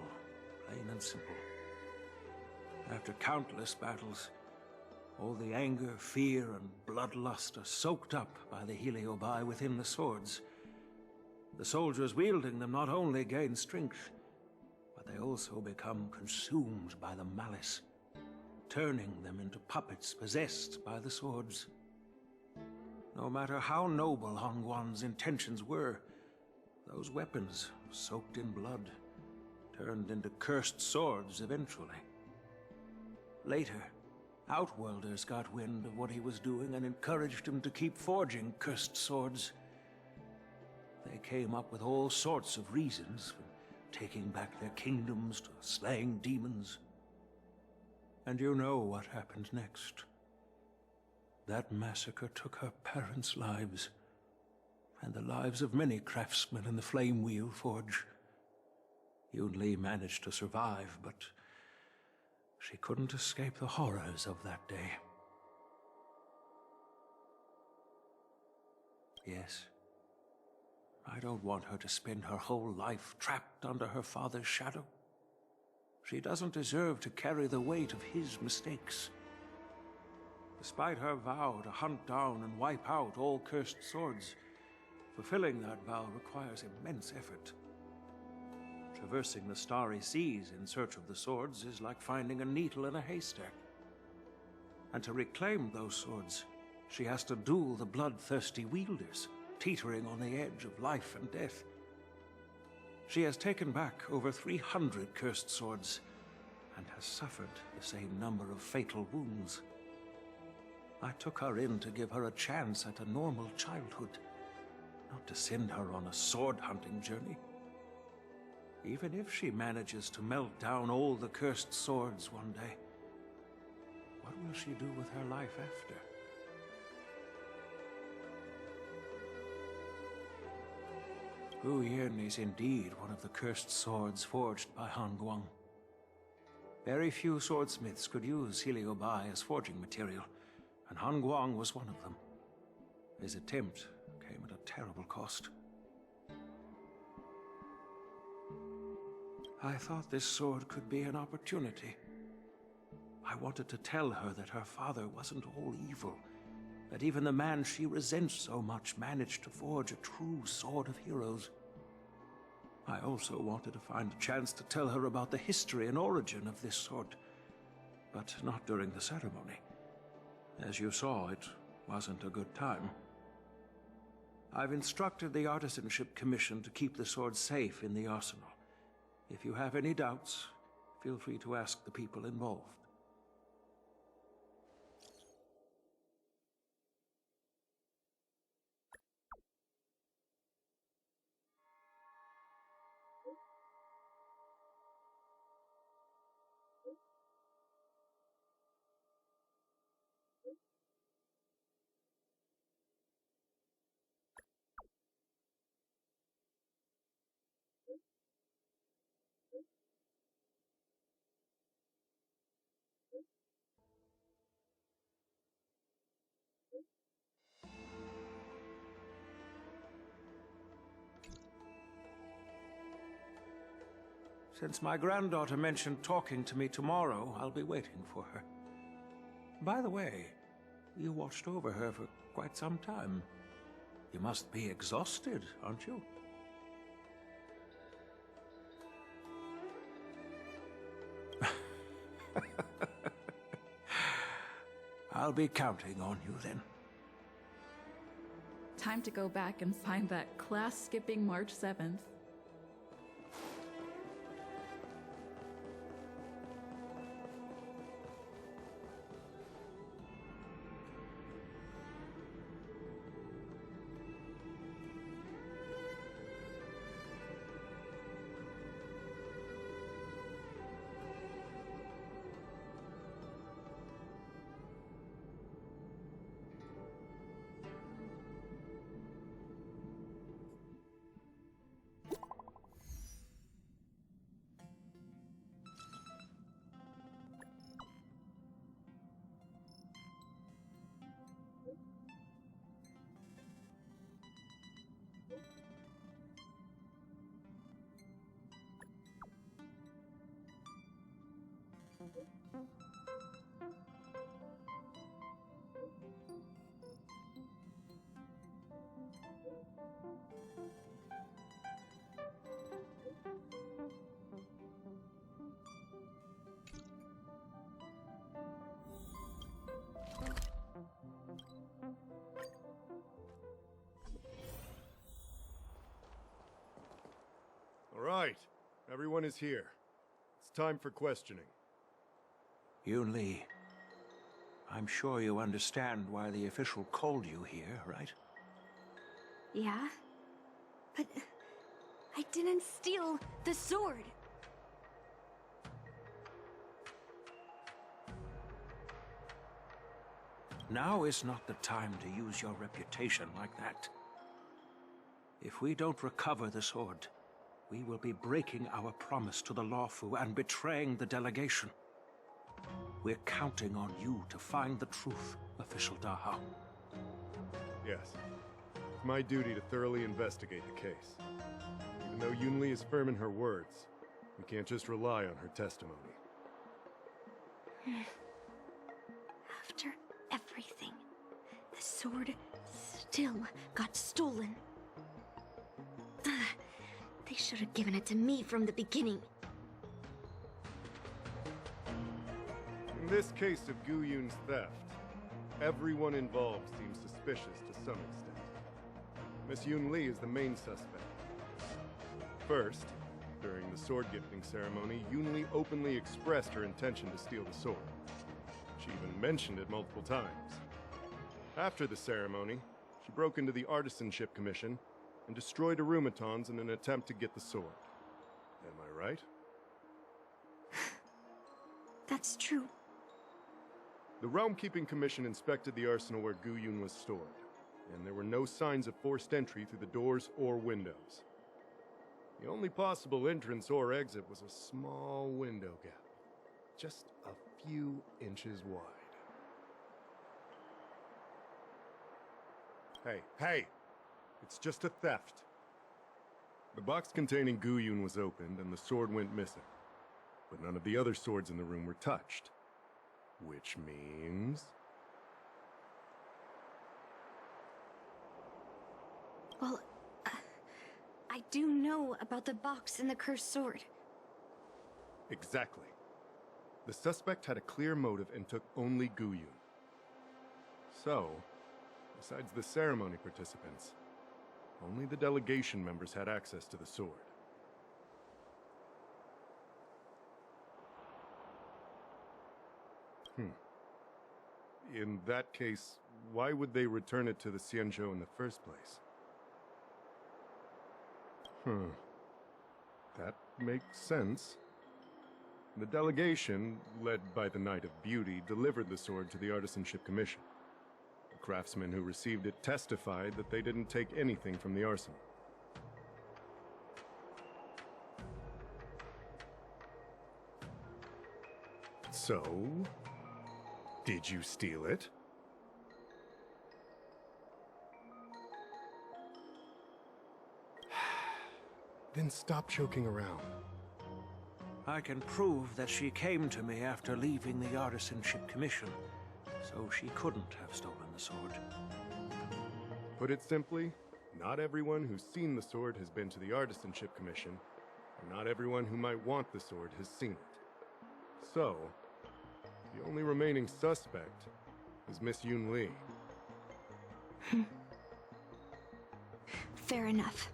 [SPEAKER 7] plain and simple. After countless battles, all the anger, fear, and bloodlust are soaked up by the Heliobi within the swords. The soldiers wielding them not only gain strength, but they also become consumed by the malice, turning them into puppets possessed by the swords. No matter how noble Han Guan's intentions were, those weapons, soaked in blood, turned into cursed swords eventually. Later, Outworlders got wind of what he was doing and encouraged him to keep forging cursed swords. They came up with all sorts of reasons, from taking back their kingdoms to slaying demons. And you know what happened next. That massacre took her parents' lives, and the lives of many craftsmen in the Flame Wheel Forge. Yun Li managed to survive, but she couldn't escape the horrors of that day. Yes, I don't want her to spend her whole life trapped under her father's shadow. She doesn't deserve to carry the weight of his mistakes. Despite her vow to hunt down and wipe out all cursed swords, fulfilling that vow requires immense effort. Traversing the starry seas in search of the swords is like finding a needle in a haystack. And to reclaim those swords, she has to duel the bloodthirsty wielders, teetering on the edge of life and death. She has taken back over 300 cursed swords, and has suffered the same number of fatal wounds. I took her in to give her a chance at a normal childhood, not to send her on a sword-hunting journey. Even if she manages to melt down all the cursed swords one day, what will she do with her life after? Gu Yin is indeed one of the cursed swords forged by Han Guang. Very few swordsmiths could use heliobi as forging material, and Han Guang was one of them. His attempt came at a terrible cost. I thought this sword could be an opportunity. I wanted to tell her that her father wasn't all evil, that even the man she resents so much managed to forge a true sword of heroes. I also wanted to find a chance to tell her about the history and origin of this sword, but not during the ceremony. As you saw, it wasn't a good time. I've instructed the Artisanship Commission to keep the sword safe in the arsenal. If you have any doubts, feel free to ask the people involved. Since my granddaughter mentioned talking to me tomorrow, I'll be waiting for her. By the way, you watched over her for quite some time. You must be exhausted, aren't you? I'll be counting on you then.
[SPEAKER 6] Time to go back and find that class-skipping March 7th.
[SPEAKER 11] All right, everyone is here. It's time for questioning.
[SPEAKER 7] Yun Li, I'm sure you understand why the official called you here, right?
[SPEAKER 1] Yeah? But I didn't steal the sword.
[SPEAKER 7] Now is not the time to use your reputation like that. If we don't recover the sword, we will be breaking our promise to the Lawfu and betraying the delegation. We're counting on you to find the truth, Official Dahao.
[SPEAKER 11] Yes. It's my duty to thoroughly investigate the case. Even though Yun Li is firm in her words, we can't just rely on her testimony.
[SPEAKER 1] After everything, the sword still got stolen. They should have given it to me from the beginning.
[SPEAKER 11] In this case of Gu Yun's theft, everyone involved seems suspicious to some extent. Miss Yun Li is the main suspect. First, during the sword gifting ceremony, Yun Li openly expressed her intention to steal the sword. She even mentioned it multiple times. After the ceremony, she broke into the Artisanship Commission and destroyed Arumatons in an attempt to get the sword. Am I right?
[SPEAKER 1] That's true.
[SPEAKER 11] The Realm Keeping Commission inspected the arsenal where Gu Yun was stored, and there were no signs of forced entry through the doors or windows. The only possible entrance or exit was a small window gap. just a few inches wide. Hey! It's just a theft. The box containing Guyun was opened and the sword went missing. But none of the other swords in the room were touched. Which means...
[SPEAKER 1] Well, I do know about the box and the cursed sword.
[SPEAKER 11] Exactly. The suspect had a clear motive and took only Guyun. So, besides the ceremony participants, only the delegation members had access to the sword. In that case, why would they return it to the Xianzhou in the first place? That makes sense. The delegation, led by the Knight of Beauty, delivered the sword to the Artisanship Commission. The craftsmen who received it testified that they didn't take anything from the arsenal. So, did you steal it? Then stop joking around.
[SPEAKER 7] I can prove that she came to me after leaving the Artisanship Commission, so she couldn't have stolen the sword.
[SPEAKER 11] Put it simply, not everyone who's seen the sword has been to the Artisanship Commission, and not everyone who might want the sword has seen it. So, the only remaining suspect is Miss Yun Li.
[SPEAKER 1] Fair enough.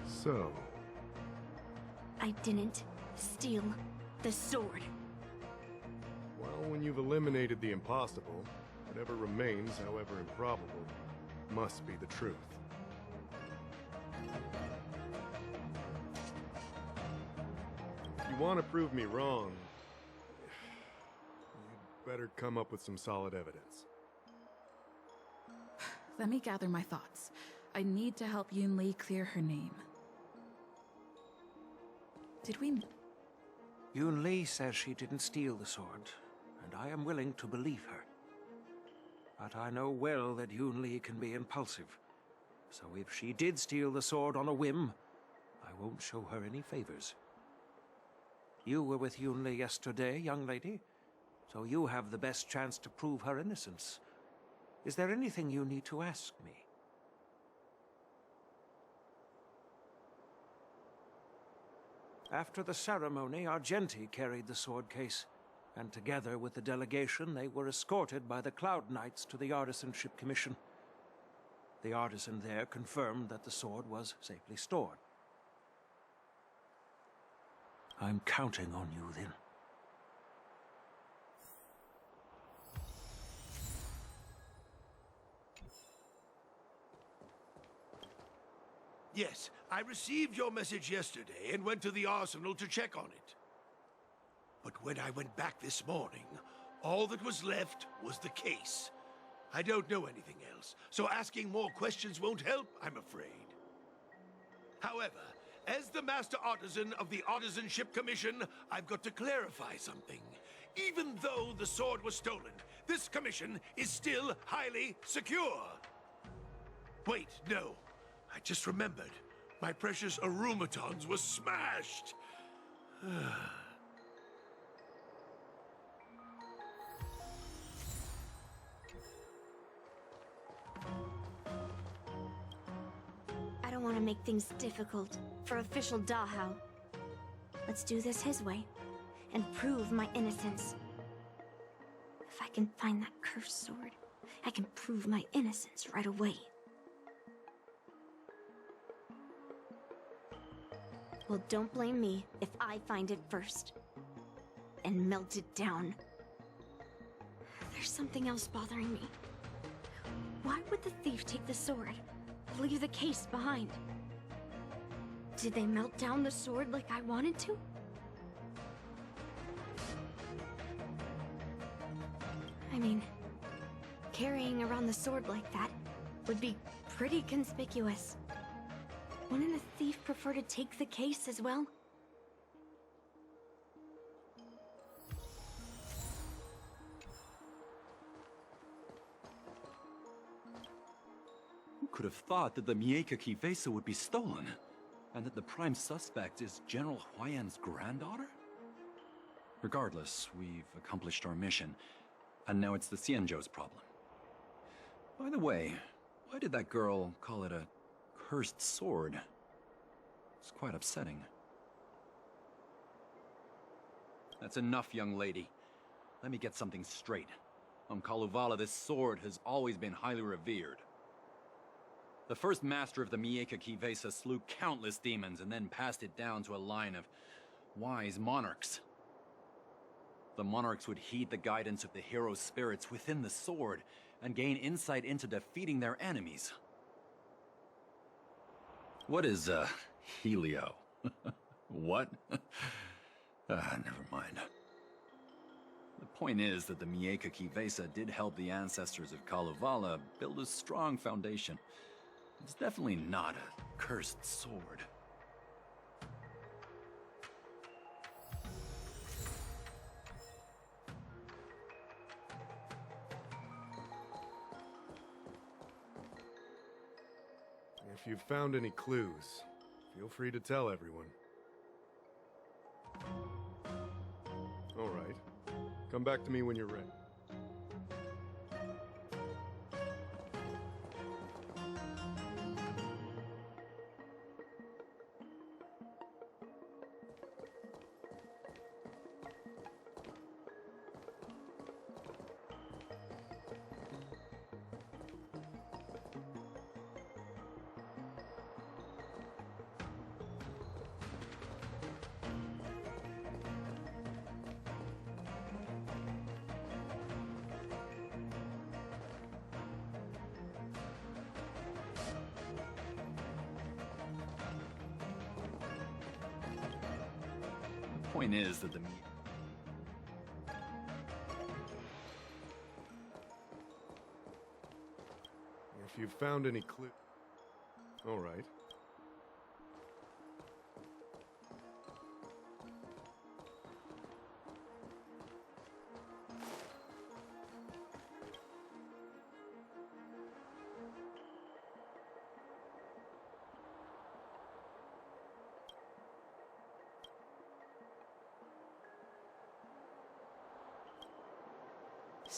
[SPEAKER 11] So,
[SPEAKER 1] I didn't steal the sword.
[SPEAKER 11] well, when you've eliminated the impossible, whatever remains, however improbable, must be the truth. If you want to prove me wrong, you'd better come up with some solid evidence.
[SPEAKER 6] Let me gather my thoughts. I need to help Yun Li clear her name. Did we...
[SPEAKER 7] Yun Li says she didn't steal the sword, and I am willing to believe her. But I know well that Yun Li can be impulsive, so if she did steal the sword on a whim, I won't show her any favors. You were with Yun Li yesterday, young lady, so you have the best chance to prove her innocence. Is there anything you need to ask me? After the ceremony, Argenti carried the sword case, and together with the delegation, they were escorted by the Cloud Knights to the Artisanship Commission. The artisan there confirmed that the sword was safely stored. I'm counting on you, then.
[SPEAKER 10] Yes, I received your message yesterday and went to the arsenal to check on it. But when I went back this morning, all that was left was the case. I don't know anything else, so asking more questions won't help, I'm afraid. However, as the Master Artisan of the Artisanship Commission, I've got to clarify something. Even though the sword was stolen, this commission is still highly secure. Wait, no. I just remembered. My precious aromatons were smashed.
[SPEAKER 1] I don't want to make things difficult for official Dahao. Let's do this his way and prove my innocence. If I can find that cursed sword, I can prove my innocence right away. Well, don't blame me if I find it first. And melt it down. There's something else bothering me. Why would the thief take the sword? Leave the case behind? Did they melt down the sword like I wanted to? I mean, carrying around the sword like that would be pretty conspicuous. Wouldn't a thief prefer to take the case as well?
[SPEAKER 5] could have thought that the Mieka Kivesa would be stolen? And that the prime suspect is General Huayan's granddaughter? Regardless, we've accomplished our mission, and now it's the Xianzhou's problem. By the way, why did that girl call it a cursed sword? It's quite upsetting. That's enough, young lady. Let me get something straight. On Kalevala, this sword has always been highly revered. The first master of the Mieka Kivesa slew countless demons and then passed it down to a line of wise monarchs. The monarchs would heed the guidance of the hero spirits within the sword and gain insight into defeating their enemies. What is, Helio? What? Never mind. The point is that the Mieka Kivesa did help the ancestors of Kalevala build a strong foundation. It's definitely not a cursed sword.
[SPEAKER 11] If you've found any clues, feel free to tell everyone. All right. Come back to me when you're ready.
[SPEAKER 5] The point is that the
[SPEAKER 11] If you've found any clue... All right.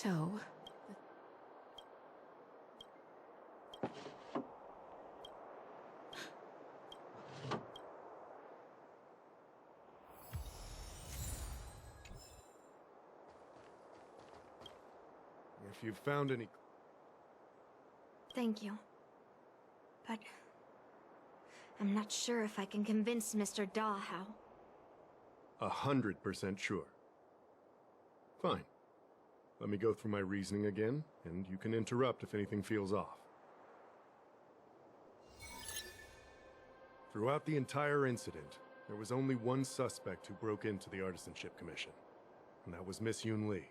[SPEAKER 6] So,
[SPEAKER 11] If you've found any...
[SPEAKER 1] Thank you. But I'm not sure if I can convince Mr. Da how.
[SPEAKER 11] 100% sure. Fine. Let me go through my reasoning again, and you can interrupt if anything feels off. Throughout the entire incident, there was only one suspect who broke into the Artisanship Commission, and that was Miss Yun Li.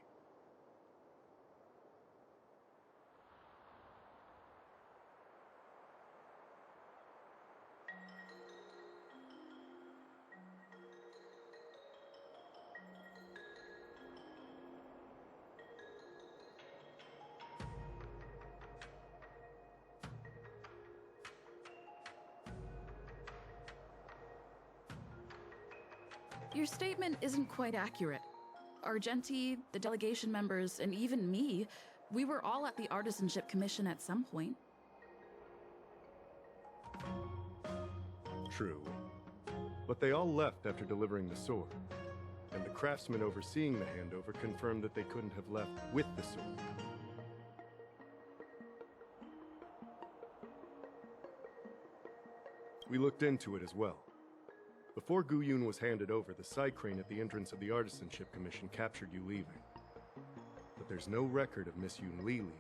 [SPEAKER 6] your statement isn't quite accurate. Argenti, the delegation members, and even me, we were all at the Artisanship Commission at some point.
[SPEAKER 11] True. But they all left after delivering the sword. And the craftsman overseeing the handover confirmed that they couldn't have left with the sword. We looked into it as well. Before Gu Yun was handed over, the side crane at the entrance of the Artisanship Commission captured you leaving. But there's no record of Miss Yun Li leaving.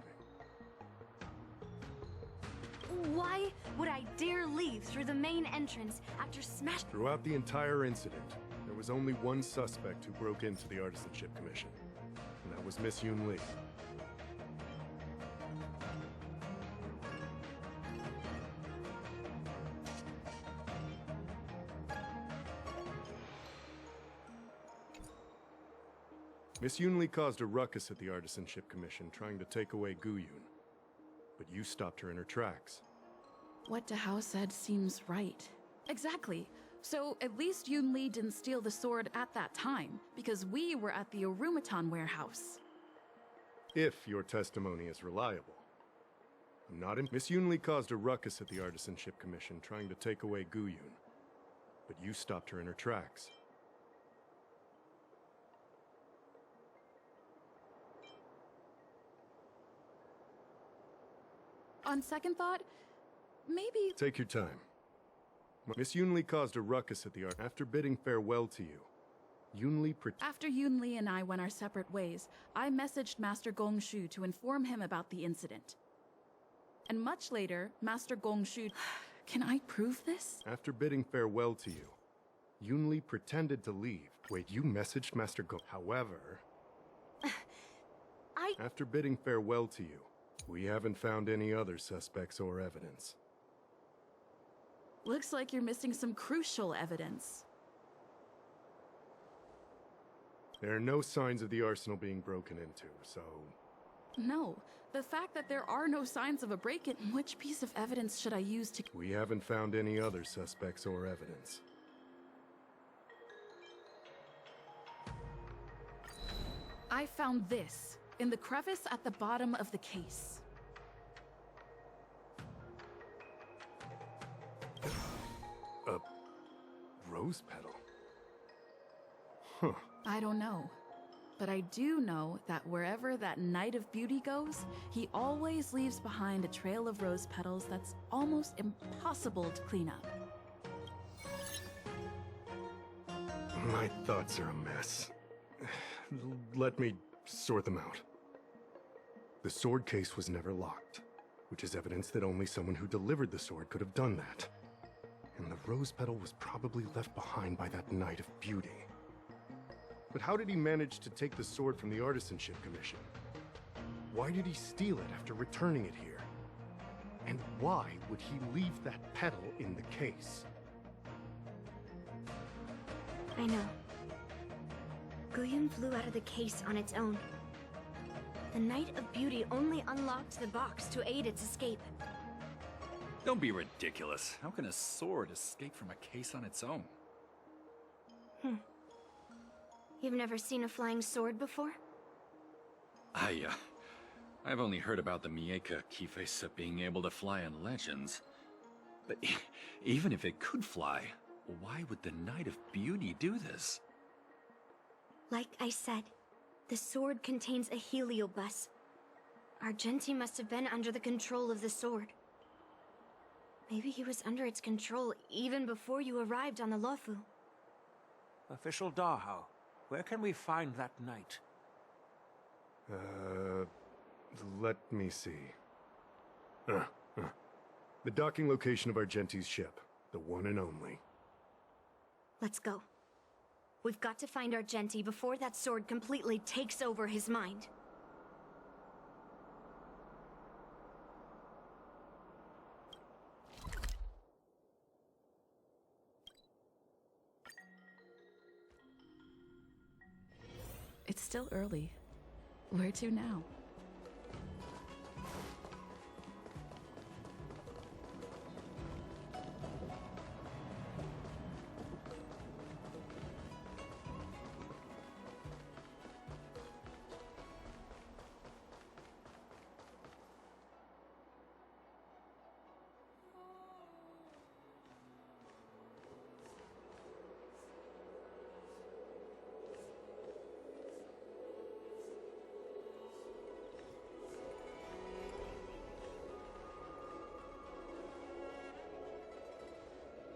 [SPEAKER 1] Why would I dare leave through the main entrance after smash—
[SPEAKER 11] Throughout the entire incident, there was only one suspect who broke into the Artisanship Commission, and that was Miss Yun Li. Miss Yun Li caused a ruckus at the Artisanship Commission, trying to take away Gu Yun. But you stopped her in her tracks.
[SPEAKER 6] What Dahao said seems right. Exactly. So at least Yun Li didn't steal the sword at that time, because we were at the Orumatan warehouse.
[SPEAKER 11] If your testimony is reliable. I'm not in. Miss Yun Li caused a ruckus at the Artisanship Commission trying to take away Gu Yun. But you stopped her in her tracks.
[SPEAKER 6] On second thought, maybe...
[SPEAKER 11] Take your time. Miss Yun Li caused a ruckus at the art. After bidding farewell to you, Yun Li
[SPEAKER 6] After Yun Li and I went our separate ways, I messaged Master Gong Shu to inform him about the incident. And much later, Master Gong Shu... Can I prove this?
[SPEAKER 11] After bidding farewell to you, Yun Li pretended to leave. Wait, you messaged Master Gong... However... After bidding farewell to you, we haven't found any other suspects or evidence.
[SPEAKER 6] Looks like you're missing some crucial evidence.
[SPEAKER 11] There are no signs of the arsenal being broken into, so...
[SPEAKER 6] No. The fact that there are no signs of a break-in, which piece of evidence should I use to...
[SPEAKER 11] We haven't found any other suspects or evidence.
[SPEAKER 6] I found this, in the crevice at the bottom of the case.
[SPEAKER 11] A rose petal? Huh.
[SPEAKER 6] I don't know. But I do know that wherever that Knight of Beauty goes, he always leaves behind a trail of rose petals that's almost impossible to clean up.
[SPEAKER 11] My thoughts are a mess. Let me sort them out. The sword case was never locked, which is evidence that only someone who delivered the sword could have done that. And the rose petal was probably left behind by that Knight of Beauty. But how did he manage to take the sword from the Artisanship Commission? Why did he steal it after returning it here? And why would he leave that petal in the case?
[SPEAKER 1] I know. Guyun flew out of the case on its own. The Knight of Beauty only unlocked the box to aid its escape.
[SPEAKER 5] Don't be ridiculous. How can a sword escape from a case on its own?
[SPEAKER 1] You've never seen a flying sword before?
[SPEAKER 5] I've only heard about the Mieka Kifesa being able to fly in legends. But even if it could fly, why would the Knight of Beauty do this?
[SPEAKER 1] Like I said, the sword contains a heliobus. Argenti must have been under the control of the sword. Maybe he was under its control even before you arrived on the Lofu.
[SPEAKER 7] Official Dahao, where can we find that knight?
[SPEAKER 11] Let me see. The docking location of Argenti's ship. The one and only.
[SPEAKER 1] Let's go. We've got to find Argenti before that sword completely takes over his mind.
[SPEAKER 6] It's still early. Where to now?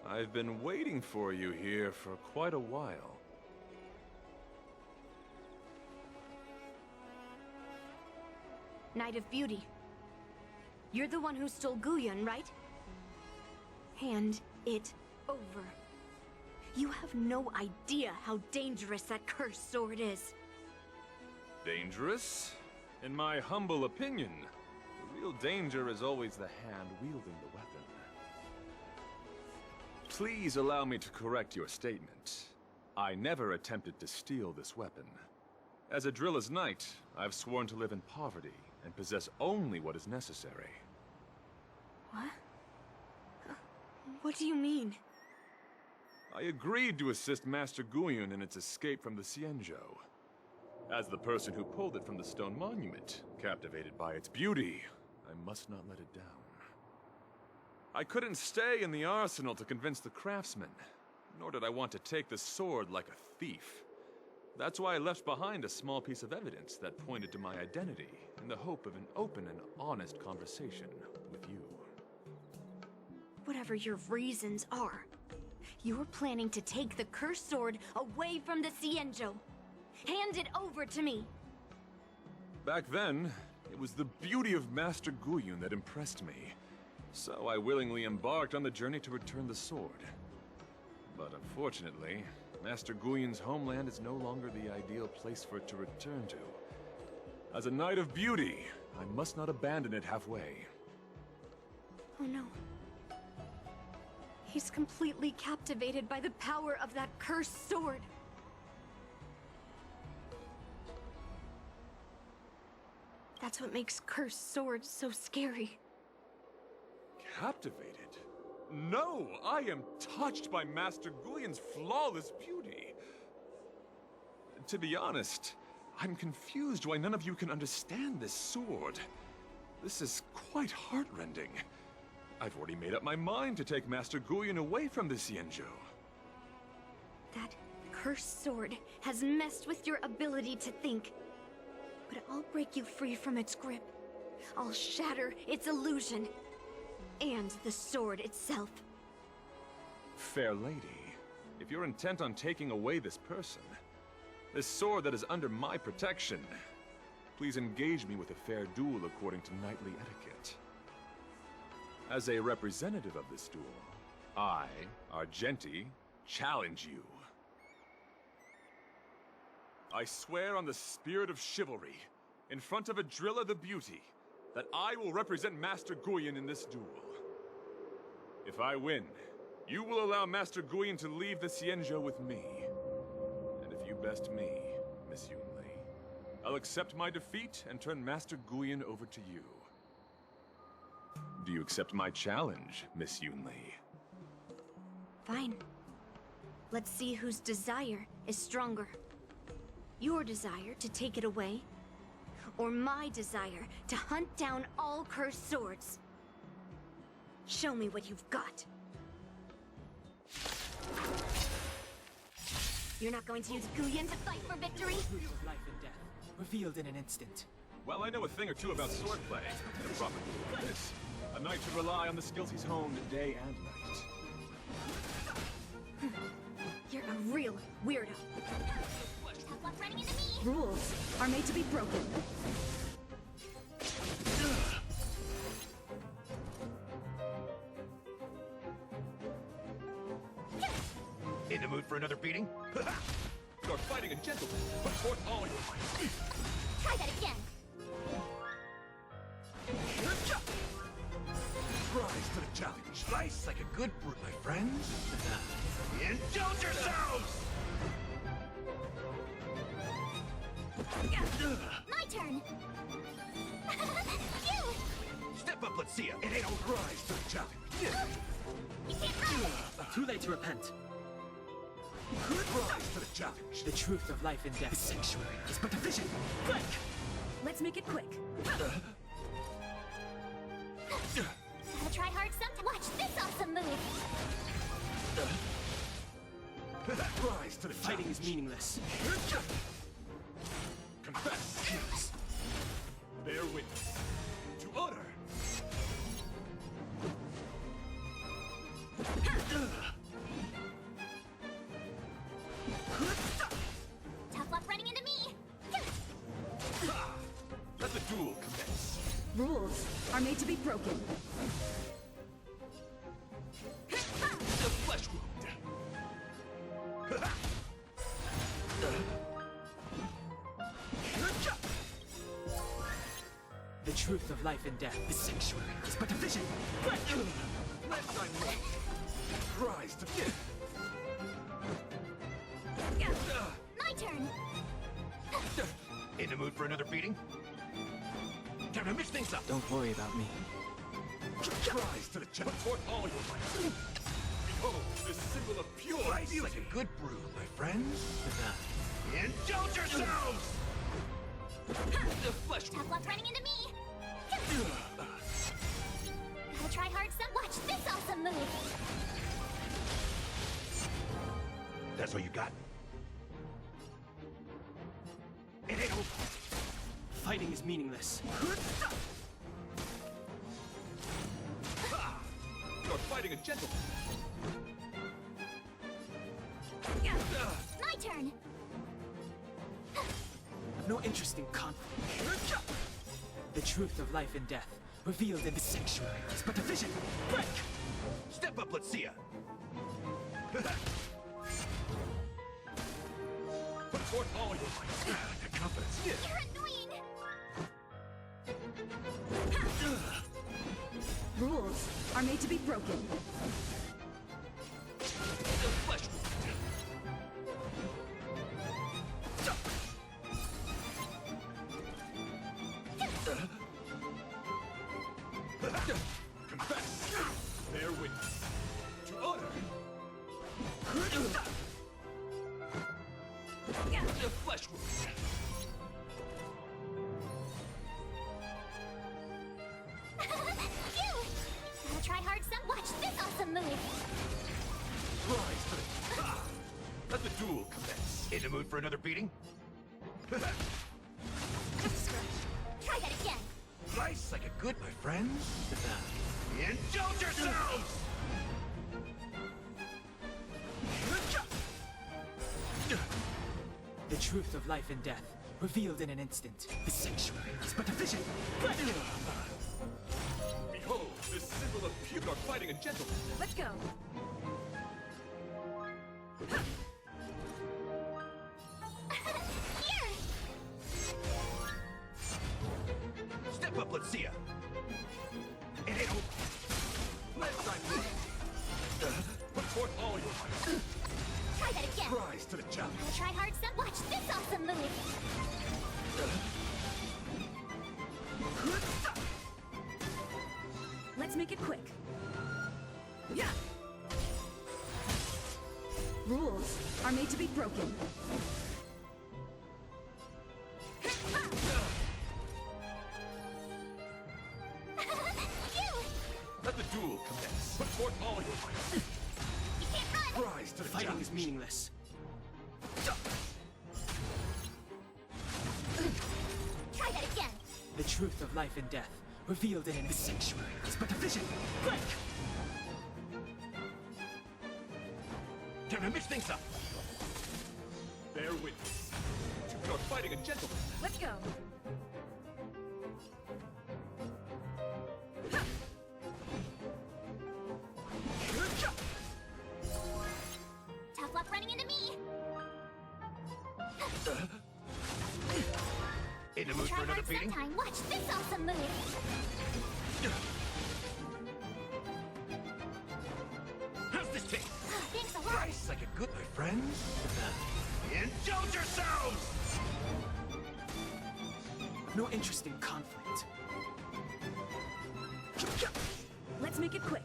[SPEAKER 2] I've been waiting for you here for quite a while.
[SPEAKER 1] Knight of Beauty. You're the one who stole Guyun, right? Hand it over. You have no idea how dangerous that cursed sword is.
[SPEAKER 2] Dangerous? In my humble opinion, the real danger is always the hand wielding the weapon. Please allow me to correct your statement. I never attempted to steal this weapon. As a Drilla's knight, I've sworn to live in poverty and possess only what is necessary.
[SPEAKER 1] What? What do you mean?
[SPEAKER 2] I agreed to assist Master Guyun in its escape from the Xianzhou. As the person who pulled it from the stone monument, captivated by its beauty, I must not let it down. I couldn't stay in the arsenal to convince the craftsman, nor did I want to take the sword like a thief. That's why I left behind a small piece of evidence that pointed to my identity, in the hope of an open and honest conversation with you.
[SPEAKER 1] Whatever your reasons are, you're planning to take the cursed sword away from the Xianzhou. Hand it over to me!
[SPEAKER 2] Back then, it was the beauty of Master Guyun that impressed me. So I willingly embarked on the journey to return the sword. But unfortunately, Master Guyun's homeland is no longer the ideal place for it to return to. As a Knight of Beauty, I must not abandon it halfway.
[SPEAKER 1] Oh no. He's completely captivated by the power of that cursed sword. That's what makes cursed swords so scary.
[SPEAKER 2] Captivated? No! I am touched by Master Guyun's flawless beauty. To be honest, I'm confused why none of you can understand this sword. This is quite heartrending. I've already made up my mind to take Master Guyun away from the Xianzhou.
[SPEAKER 1] That cursed sword has messed with your ability to think. But I'll break you free from its grip. I'll shatter its illusion. And the sword itself.
[SPEAKER 2] Fair lady, if you're intent on taking away this person, this sword that is under my protection, please engage me with a fair duel according to knightly etiquette. As a representative of this duel, I, Argenti, challenge you. I swear on the spirit of chivalry, in front of Adrilla the Beauty, that I will represent Master Guyun in this duel. If I win, you will allow Master Guyun to leave the Xianzhou with me. And if you best me, Miss Yunli, I'll accept my defeat and turn Master Guyun over to you. Do you accept my challenge, Miss Yunli?
[SPEAKER 1] Fine. Let's see whose desire is stronger. Your desire to take it away, or my desire to hunt down all cursed swords. Show me what you've got. You're not going to use Guyun to fight for victory?
[SPEAKER 8] The truth of life and death, revealed in an instant.
[SPEAKER 2] Well, I know a thing or two about swordplay, and a proper duel like this. A knight should rely on the skills he's honed day and night.
[SPEAKER 1] You're a real weirdo.
[SPEAKER 6] Rules are made to be broken.
[SPEAKER 10] In the mood for another beating?
[SPEAKER 2] You're fighting a gentleman. Put forth all your might.
[SPEAKER 1] Try that again.
[SPEAKER 10] Rise to the challenge. Slice like a good fruit, my friends. Indulge yourselves!
[SPEAKER 1] My turn.
[SPEAKER 10] Step up, let's see ya. It ain't all rise to the challenge.
[SPEAKER 1] You can't run.
[SPEAKER 8] Too late to repent.
[SPEAKER 10] Rise to the challenge.
[SPEAKER 8] The truth of life and death. The sanctuary is but a vision. Quick!
[SPEAKER 6] Let's make it quick.
[SPEAKER 1] Gotta try hard sometime. Watch this awesome move.
[SPEAKER 10] Rise to the
[SPEAKER 8] Fighting is meaningless.
[SPEAKER 2] Confess. Bear witness. To honor.
[SPEAKER 1] Tough luck running into me.
[SPEAKER 2] Let the duel commence.
[SPEAKER 6] Rules are made to be broken.
[SPEAKER 2] The flesh wound.
[SPEAKER 8] The truth of life and death. The sanctuary is but a vision. Quick!
[SPEAKER 2] Let thy might. Rise to
[SPEAKER 1] My turn.
[SPEAKER 10] In the mood for another beating? Time to mix things up.
[SPEAKER 8] Don't worry about me.
[SPEAKER 10] Rise to the challenge.
[SPEAKER 2] Put forth all your might. Behold, this symbol of pure
[SPEAKER 10] Life's
[SPEAKER 2] beauty.
[SPEAKER 10] like a good brew, my friends. Indulge yourselves!
[SPEAKER 2] The flesh.
[SPEAKER 9] Tough luck running into me. Gotta try hard some. Watch this awesome move.
[SPEAKER 10] That's all you got? It ain't over.
[SPEAKER 8] Fighting is meaningless.
[SPEAKER 2] You're fighting a gentleman.
[SPEAKER 9] My turn.
[SPEAKER 8] No interest in conflict. The truth of life and death, revealed in the sanctuary, is but a vision. Break!
[SPEAKER 10] Step up, let's see ya.
[SPEAKER 2] Put forth all your might.
[SPEAKER 10] The confidence.
[SPEAKER 9] You're annoying.
[SPEAKER 6] Rules are made to be broken.
[SPEAKER 2] The flesh. Confess. Bear witness. To honor. The flesh wound.
[SPEAKER 9] Phew! Gotta try hard some. Watch this awesome move.
[SPEAKER 2] Rise to the... Let the duel commence.
[SPEAKER 10] In the mood for another beating?
[SPEAKER 9] Try that again.
[SPEAKER 10] Life's like a good, my friends. Indulge yourselves!
[SPEAKER 8] The truth of life and death, revealed in an instant. The sanctuary is but a vision. Break!
[SPEAKER 2] Behold, this symbol of pure fighting a gentleman.
[SPEAKER 3] Let's go.
[SPEAKER 9] Here.
[SPEAKER 10] Step up, let's see ya. It ain't over.
[SPEAKER 2] Let thy put forth all your might.
[SPEAKER 9] Try that again.
[SPEAKER 2] Rise to the challenge.
[SPEAKER 9] Gotta try hard some. Watch this awesome move.
[SPEAKER 6] Let's make it quick. Yeah! Rules are made to be broken.
[SPEAKER 9] Phew!
[SPEAKER 2] Let the duel commence. Put forth all your might.
[SPEAKER 9] You can't run.
[SPEAKER 2] Rise to the
[SPEAKER 8] Fighting
[SPEAKER 2] challenge.
[SPEAKER 8] is meaningless.
[SPEAKER 9] Try that again.
[SPEAKER 8] The truth of life and death, revealed in an sanctuary, is but a vision. Break!
[SPEAKER 10] Time to mix things up.
[SPEAKER 2] Bear witness. You're fighting a gentleman.
[SPEAKER 3] Let's go.
[SPEAKER 9] Tough luck running into me.
[SPEAKER 10] In the mood
[SPEAKER 9] Try
[SPEAKER 10] for another
[SPEAKER 9] hard
[SPEAKER 10] beating?
[SPEAKER 9] sometime. Watch this awesome move.
[SPEAKER 10] How's this taste?
[SPEAKER 9] Thanks a lot.
[SPEAKER 10] Life's like a good, my friends. Indulge yourselves!
[SPEAKER 8] No interest in conflict.
[SPEAKER 6] Let's make it quick.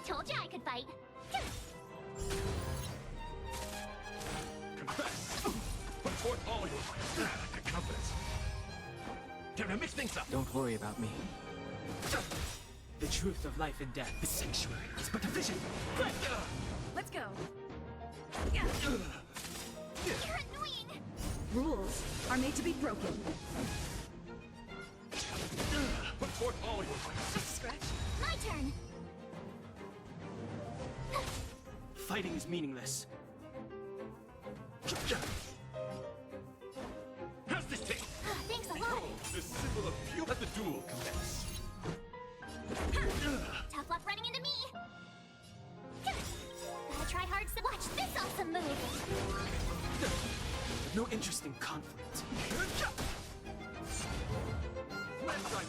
[SPEAKER 9] Told you I could fight.
[SPEAKER 2] Confess. Put forth all your might.
[SPEAKER 10] The confidence. Time to mix things up.
[SPEAKER 8] Don't worry about me. The truth of life and death, the sanctuary, is but a vision. Break!
[SPEAKER 3] Let's go.
[SPEAKER 9] You're annoying.
[SPEAKER 6] Rules are made to be broken.
[SPEAKER 2] Put forth all your might.
[SPEAKER 9] Just scratch. My turn.
[SPEAKER 8] Fighting is meaningless.
[SPEAKER 10] How's this taste?
[SPEAKER 9] Thanks a lot.
[SPEAKER 2] Behold, this symbol of pure... Let the duel commence.
[SPEAKER 9] Tough luck running into me. Gotta try hard so watch this awesome move.
[SPEAKER 8] No interest in conflict.
[SPEAKER 2] Let thy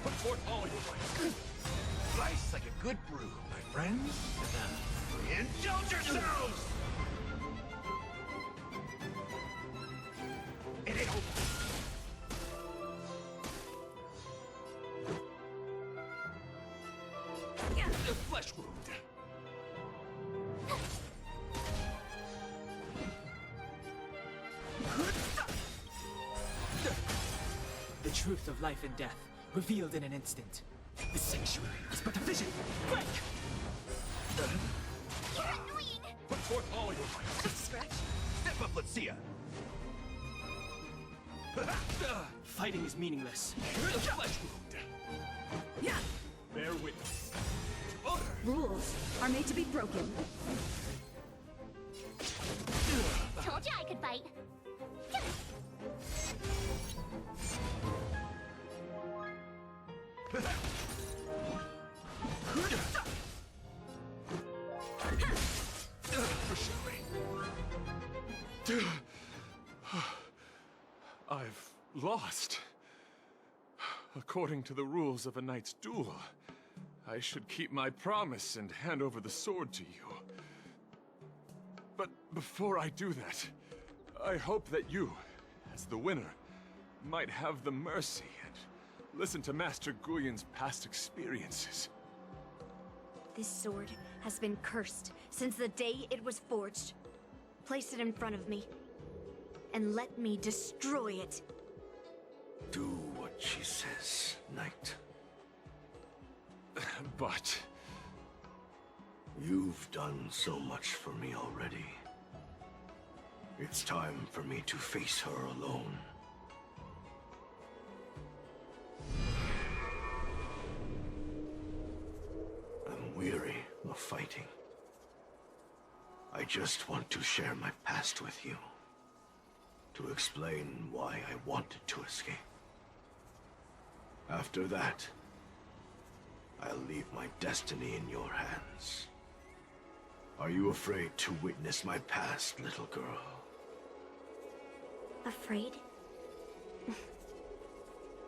[SPEAKER 2] put forth all your might.
[SPEAKER 10] Life's like a good brew, my friends. Indulge yourselves! It ain't over.
[SPEAKER 5] A flesh wound.
[SPEAKER 12] The truth of life and death, revealed in an instant. The sanctuary is but a vision. Quick!
[SPEAKER 1] You're annoying!
[SPEAKER 5] Put forth all your might.
[SPEAKER 9] Scratch.
[SPEAKER 5] Step up, let's see ya.
[SPEAKER 12] Fighting is meaningless.
[SPEAKER 5] A flesh wound. Bear witness. To order.
[SPEAKER 6] Rules are made to be broken.
[SPEAKER 1] Told you I could fight.
[SPEAKER 2] I've lost. According to the rules of a knight's duel, I should keep my promise and hand over the sword to you. But before I do that, I hope that you, as the winner, might have the mercy and listen to Master Guyun's past experiences.
[SPEAKER 1] This sword has been cursed since the day it was forged. Place it in front of me, and let me destroy it.
[SPEAKER 10] Do what she says, Knight.
[SPEAKER 2] But
[SPEAKER 10] You've done so much for me already. It's time for me to face her alone. I'm weary of fighting. I just want to share my past with you. To explain why I wanted to escape. After that, I'll leave my destiny in your hands. Are you afraid to witness my past, little girl?
[SPEAKER 1] Afraid?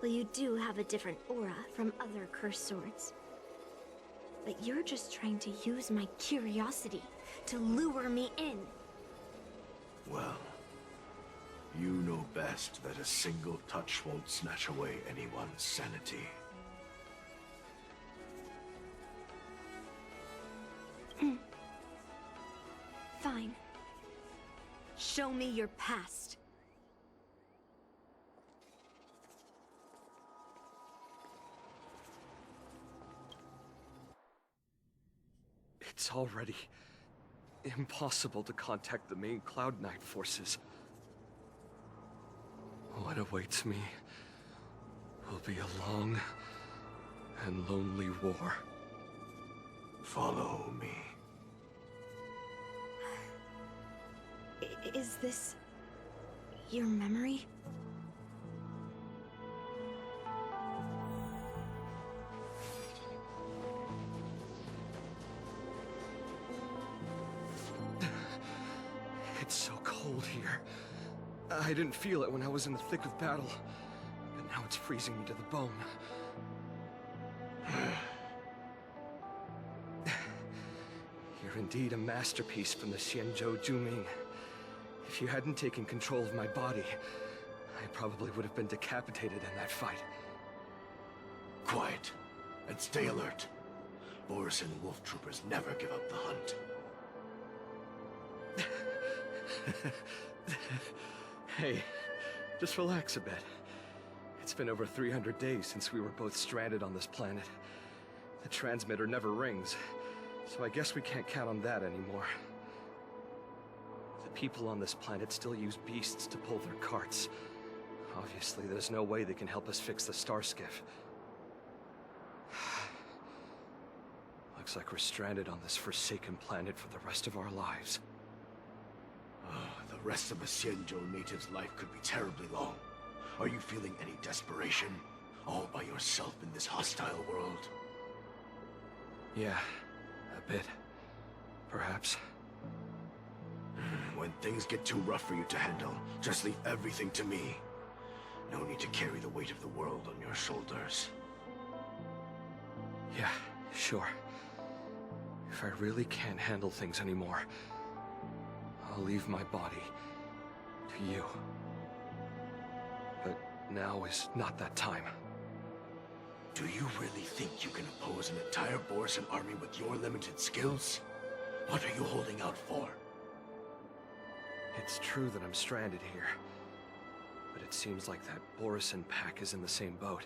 [SPEAKER 1] Well, you do have a different aura from other cursed swords. But you're just trying to use my curiosity to lure me in.
[SPEAKER 10] Well, you know best that a single touch won't snatch away anyone's sanity.
[SPEAKER 1] Fine. Show me your past.
[SPEAKER 8] It's already impossible to contact the main Cloud Knight forces. What awaits me will be a long and lonely war.
[SPEAKER 10] Follow me.
[SPEAKER 1] Is this your memory?
[SPEAKER 8] It's so cold here. I didn't feel it when I was in the thick of battle, but now it's freezing me to the bone. You're indeed a masterpiece from the Xianzhou Juming. If you hadn't taken control of my body, I probably would have been decapitated in that fight.
[SPEAKER 10] Quiet, and stay alert. Boris and Wolf Troopers never give up the hunt.
[SPEAKER 8] Hey, just relax a bit. It's been over 300 days since we were both stranded on this planet. The transmitter never rings, so I guess we can't count on that anymore. The people on this planet still use beasts to pull their carts. Obviously, there's no way they can help us fix the star skiff. Looks like we're stranded on this forsaken planet for the rest of our lives.
[SPEAKER 10] The rest of a Xianzhou native's life could be terribly long. Are you feeling any desperation? All by yourself in this hostile world?
[SPEAKER 8] Yeah, a bit. Perhaps.
[SPEAKER 10] When things get too rough for you to handle, just leave everything to me. No need to carry the weight of the world on your shoulders.
[SPEAKER 8] Yeah, sure. If I really can't handle things anymore, I'll leave my body to you. But now is not that time.
[SPEAKER 10] Do you really think you can oppose an entire Borisan army with your limited skills? What are you holding out for?
[SPEAKER 8] It's true that I'm stranded here. But it seems like that Borisan pack is in the same boat.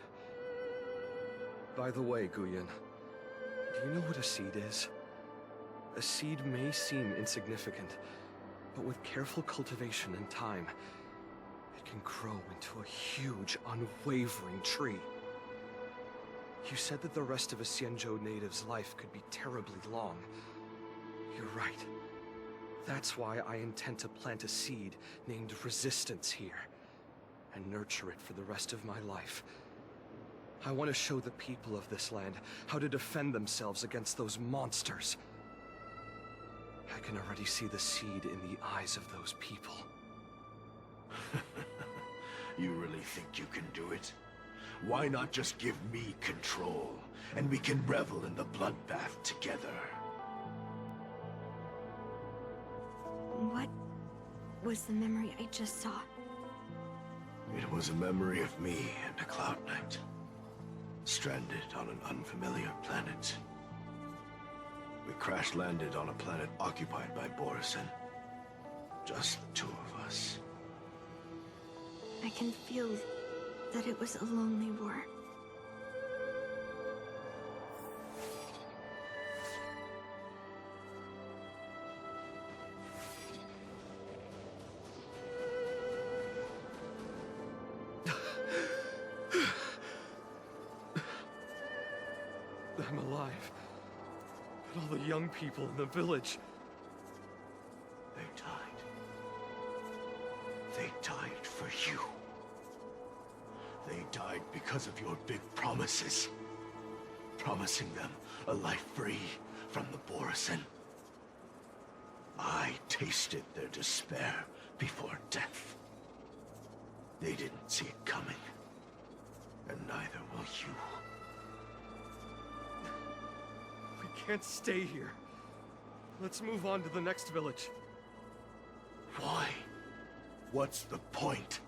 [SPEAKER 8] By the way, Guyun, do you know what a seed is? A seed may seem insignificant, but with careful cultivation and time, it can grow into a huge, unwavering tree. You said that the rest of a Xianzhou native's life could be terribly long. You're right. That's why I intend to plant a seed named Resistance here, and nurture it for the rest of my life. I want to show the people of this land how to defend themselves against those monsters. I can already see the seed in the eyes of those people.
[SPEAKER 10] You really think you can do it? Why not just give me control, and we can revel in the bloodbath together?
[SPEAKER 1] What was the memory I just saw?
[SPEAKER 10] It was a memory of me and a Cloud Knight, stranded on an unfamiliar planet. We crash-landed on a planet occupied by Borisan. Just the two of us.
[SPEAKER 1] I can feel that it was a lonely war.
[SPEAKER 8] I'm alive. But all the young people in the village...
[SPEAKER 10] They died. They died for you. They died because of your big promises. Promising them a life free from the Borisan. I tasted their despair before death. They didn't see it coming. And neither will you.
[SPEAKER 8] We can't stay here. Let's move on to the next village.
[SPEAKER 10] Why? What's the point?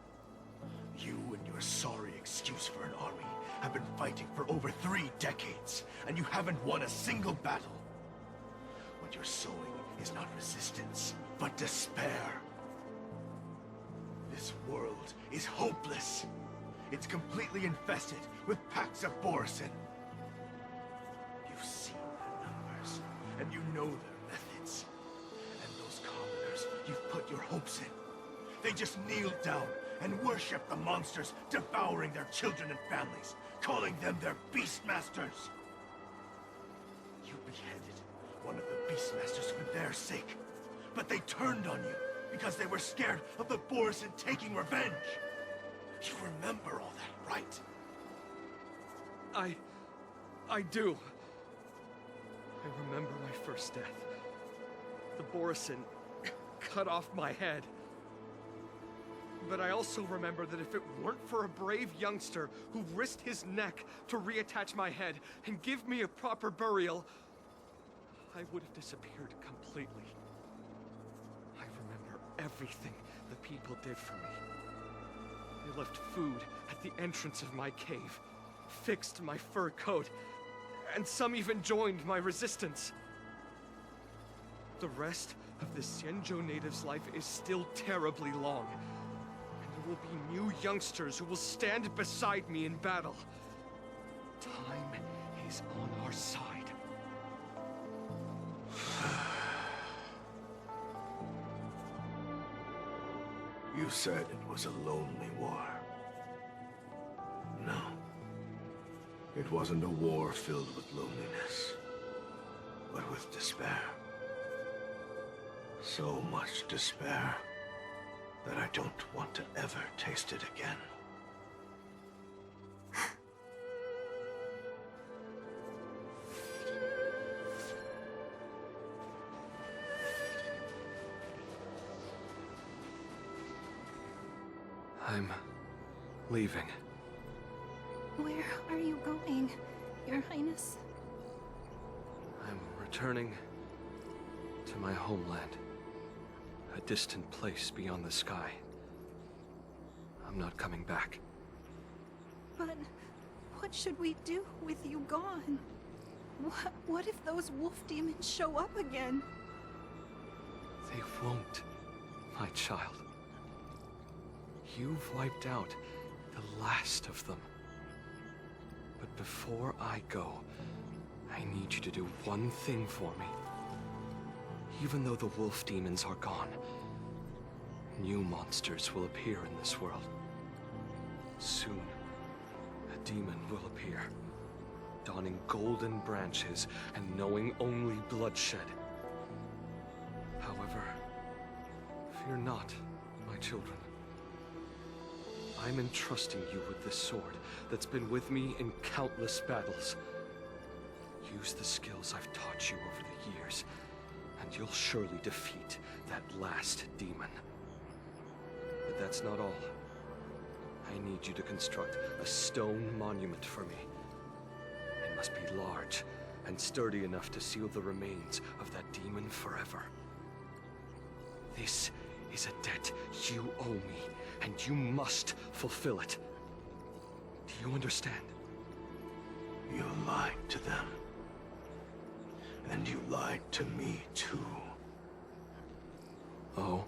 [SPEAKER 10] You and your sorry excuse for an army have been fighting for over 3 decades, and you haven't won a single battle. What you're sowing is not resistance, but despair. This world is hopeless. It's completely infested with packs of Borisan. You've seen their numbers, and you know their methods. And those commoners you've put your hopes in, they just kneel down and worship the monsters devouring their children and families, calling them their Beastmasters. You beheaded one of the Beastmasters for their sake, but they turned on you because they were scared of the Borisan taking revenge. You remember all that, right?
[SPEAKER 8] I do. I remember my first death. The Borisan cut off my head. But I also remember that if it weren't for a brave youngster who risked his neck to reattach my head and give me a proper burial, I would have disappeared completely. I remember everything the people did for me. They left food at the entrance of my cave, fixed my fur coat, and some even joined my resistance. The rest of the Xianzhou native's life is still terribly long. There will be new youngsters who will stand beside me in battle. Time is on our side.
[SPEAKER 10] You said it was a lonely war. No. It wasn't a war filled with loneliness, but with despair. So much despair that I don't want to ever taste it again.
[SPEAKER 8] I'm leaving.
[SPEAKER 1] Where are you going, Your Highness?
[SPEAKER 8] I'm returning to my homeland. A distant place beyond the sky. I'm not coming back.
[SPEAKER 13] But what should we do with you gone? What if those wolf demons show up again?
[SPEAKER 14] They won't, my child. You've wiped out the last of them. But before I go, I need you to do one thing for me. Even though the wolf demons are gone, new monsters will appear in this world. Soon, a demon will appear, donning golden branches and knowing only bloodshed. However, fear not, my children. I'm entrusting you with this sword that's been with me in countless battles. Use the skills I've taught you over the years, and you'll surely defeat that last demon. But that's not all. I need you to construct a stone monument for me. It must be large and sturdy enough to seal the remains of that demon forever. This is a debt you owe me, and you must fulfill it. Do you understand?
[SPEAKER 10] You lied to them. And you lied to me, too.
[SPEAKER 14] Oh?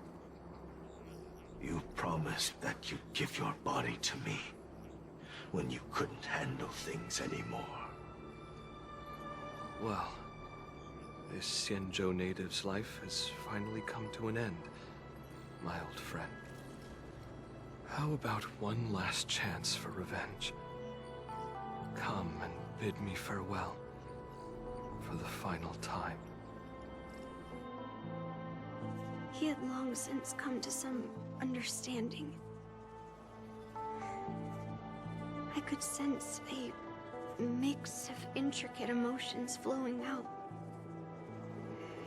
[SPEAKER 10] You promised that you'd give your body to me when you couldn't handle things anymore.
[SPEAKER 14] Well, this Xianzhou native's life has finally come to an end, my old friend. How about one last chance for revenge? Come and bid me farewell for the final time.
[SPEAKER 1] He had long since come to some understanding. I could sense a mix of intricate emotions flowing out.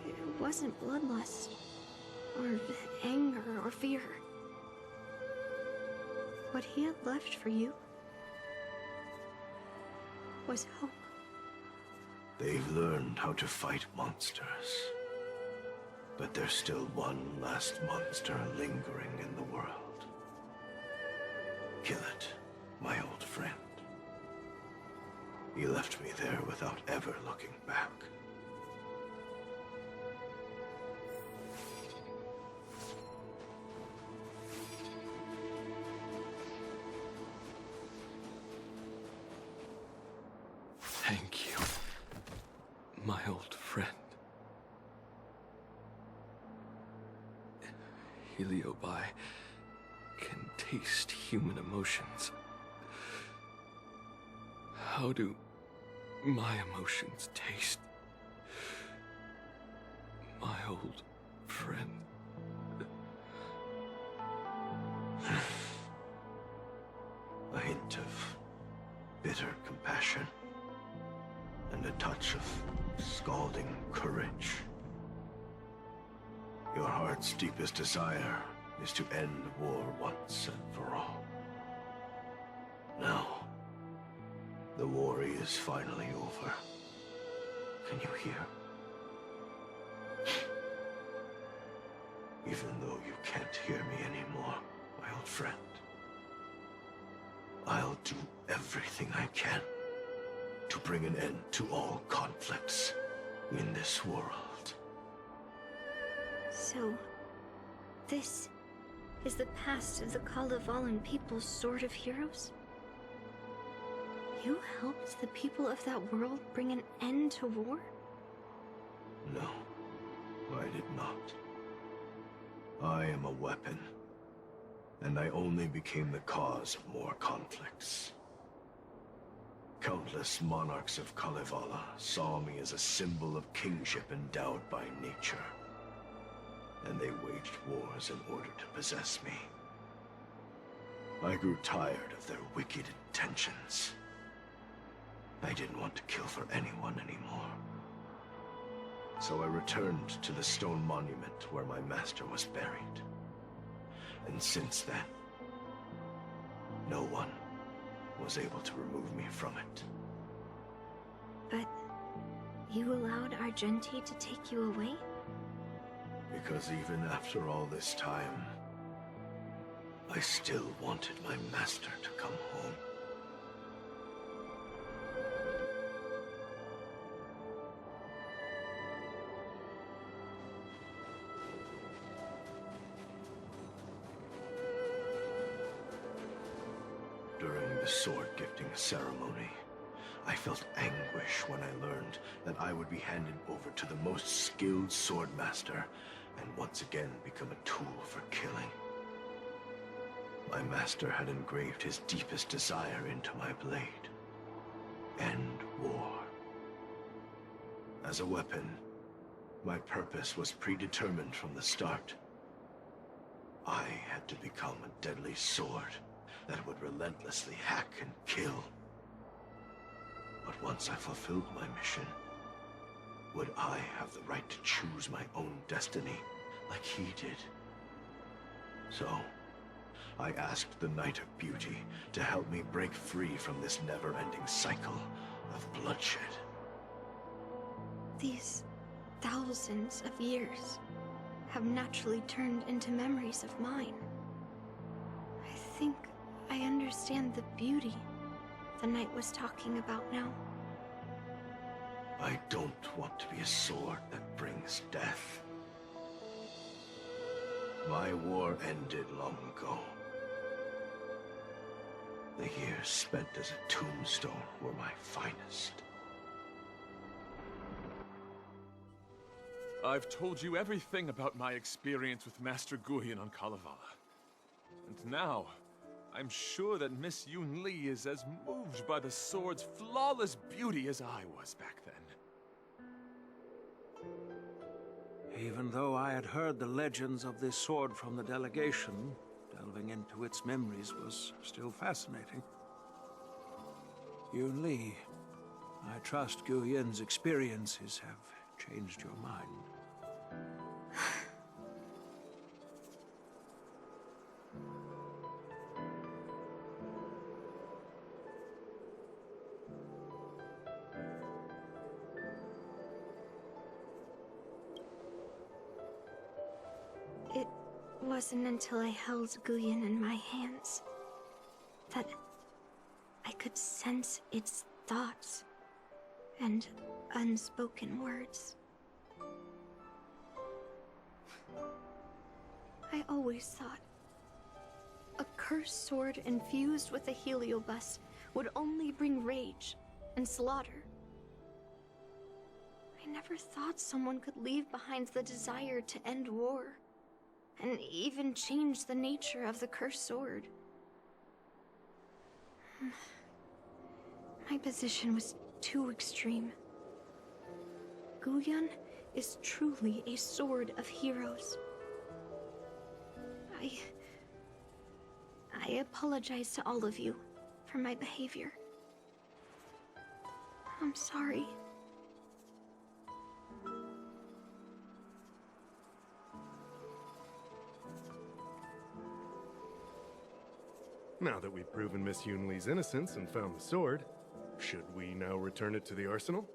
[SPEAKER 1] It wasn't bloodlust, or anger, or fear. What he had left for you was hope.
[SPEAKER 10] They've learned how to fight monsters. But there's still one last monster lingering in the world. Kill it, my old friend. He left me there without ever looking back.
[SPEAKER 14] Thank you, my old friend. Heliobi can taste human emotions. How do my emotions taste? My old friend.
[SPEAKER 10] A hint of bitter compassion and a touch of scalding courage. Your heart's deepest desire is to end war once and for all. Now, the war is finally over. Can you hear? Even though you can't hear me anymore, my old friend, I'll do everything I can to bring an end to all conflicts in this world.
[SPEAKER 1] So, this is the past of the Kalevalan people's Sword of Heroes? You helped the people of that world bring an end to war?
[SPEAKER 10] No, I did not. I am a weapon, and I only became the cause of more conflicts. Countless monarchs of Kalevala saw me as a symbol of kingship endowed by nature, and they waged wars in order to possess me. I grew tired of their wicked intentions. I didn't want to kill for anyone anymore. So I returned to the stone monument where my master was buried. And since then, no one was able to remove me from it.
[SPEAKER 1] But you allowed Argenti to take you away?
[SPEAKER 10] Because even after all this time, I still wanted my master to come home. the sword gifting ceremony, I felt anguish when I learned that I would be handed over to the most skilled swordmaster and once again become a tool for killing. My master had engraved his deepest desire into my blade. End war. As a weapon, my purpose was predetermined from the start. I had to become a deadly sword that would relentlessly hack and kill. But once I fulfilled my mission, would I have the right to choose my own destiny like he did? So, I asked the Knight of Beauty to help me break free from this never-ending cycle of bloodshed.
[SPEAKER 1] These thousands of years have naturally turned into memories of mine. I think I understand the beauty the knight was talking about now.
[SPEAKER 10] I don't want to be a sword that brings death. My war ended long ago. The years spent as a tombstone were my finest.
[SPEAKER 2] I've told you everything about my experience with Master Guyan on Kalevala. And now, I'm sure that Miss Yoon Lee is as moved by the sword's flawless beauty as I was back then.
[SPEAKER 7] Even though I had heard the legends of this sword from the delegation, delving into its memories was still fascinating. Yoon Lee, I trust Guyin's experiences have changed your mind.
[SPEAKER 1] It wasn't until I held Guyan in my hands that I could sense its thoughts and unspoken words. I always thought a cursed sword infused with a heliobus would only bring rage and slaughter. I never thought someone could leave behind the desire to end war, and even change the nature of the cursed sword. My position was too extreme. Guyan is truly a sword of heroes. I apologize to all of you for my behavior. I'm sorry.
[SPEAKER 11] Now that we've proven Miss Yoon Lee's innocence and found the sword, should we now return it to the arsenal?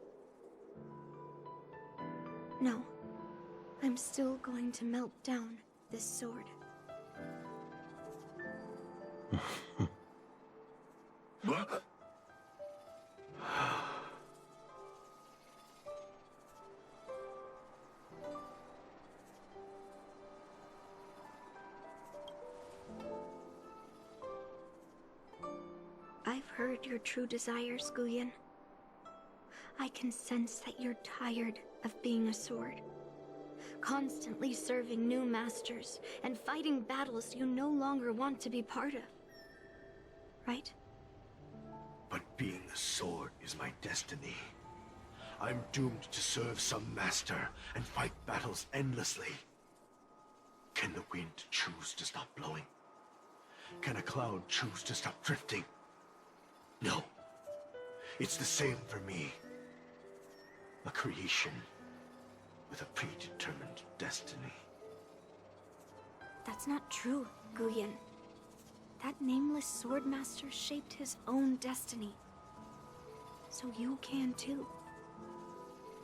[SPEAKER 1] No. I'm still going to melt down this sword.
[SPEAKER 10] What?
[SPEAKER 1] I've heard your true desires, Guyan. I can sense that you're tired of being a sword. Constantly serving new masters and fighting battles you no longer want to be part of. Right?
[SPEAKER 10] But being a sword is my destiny. I'm doomed to serve some master and fight battles endlessly. Can the wind choose to stop blowing? Can a cloud choose to stop drifting? No. It's the same for me. A creation with a predetermined destiny.
[SPEAKER 1] That's not true, Guyan. That nameless swordmaster shaped his own destiny. So you can too.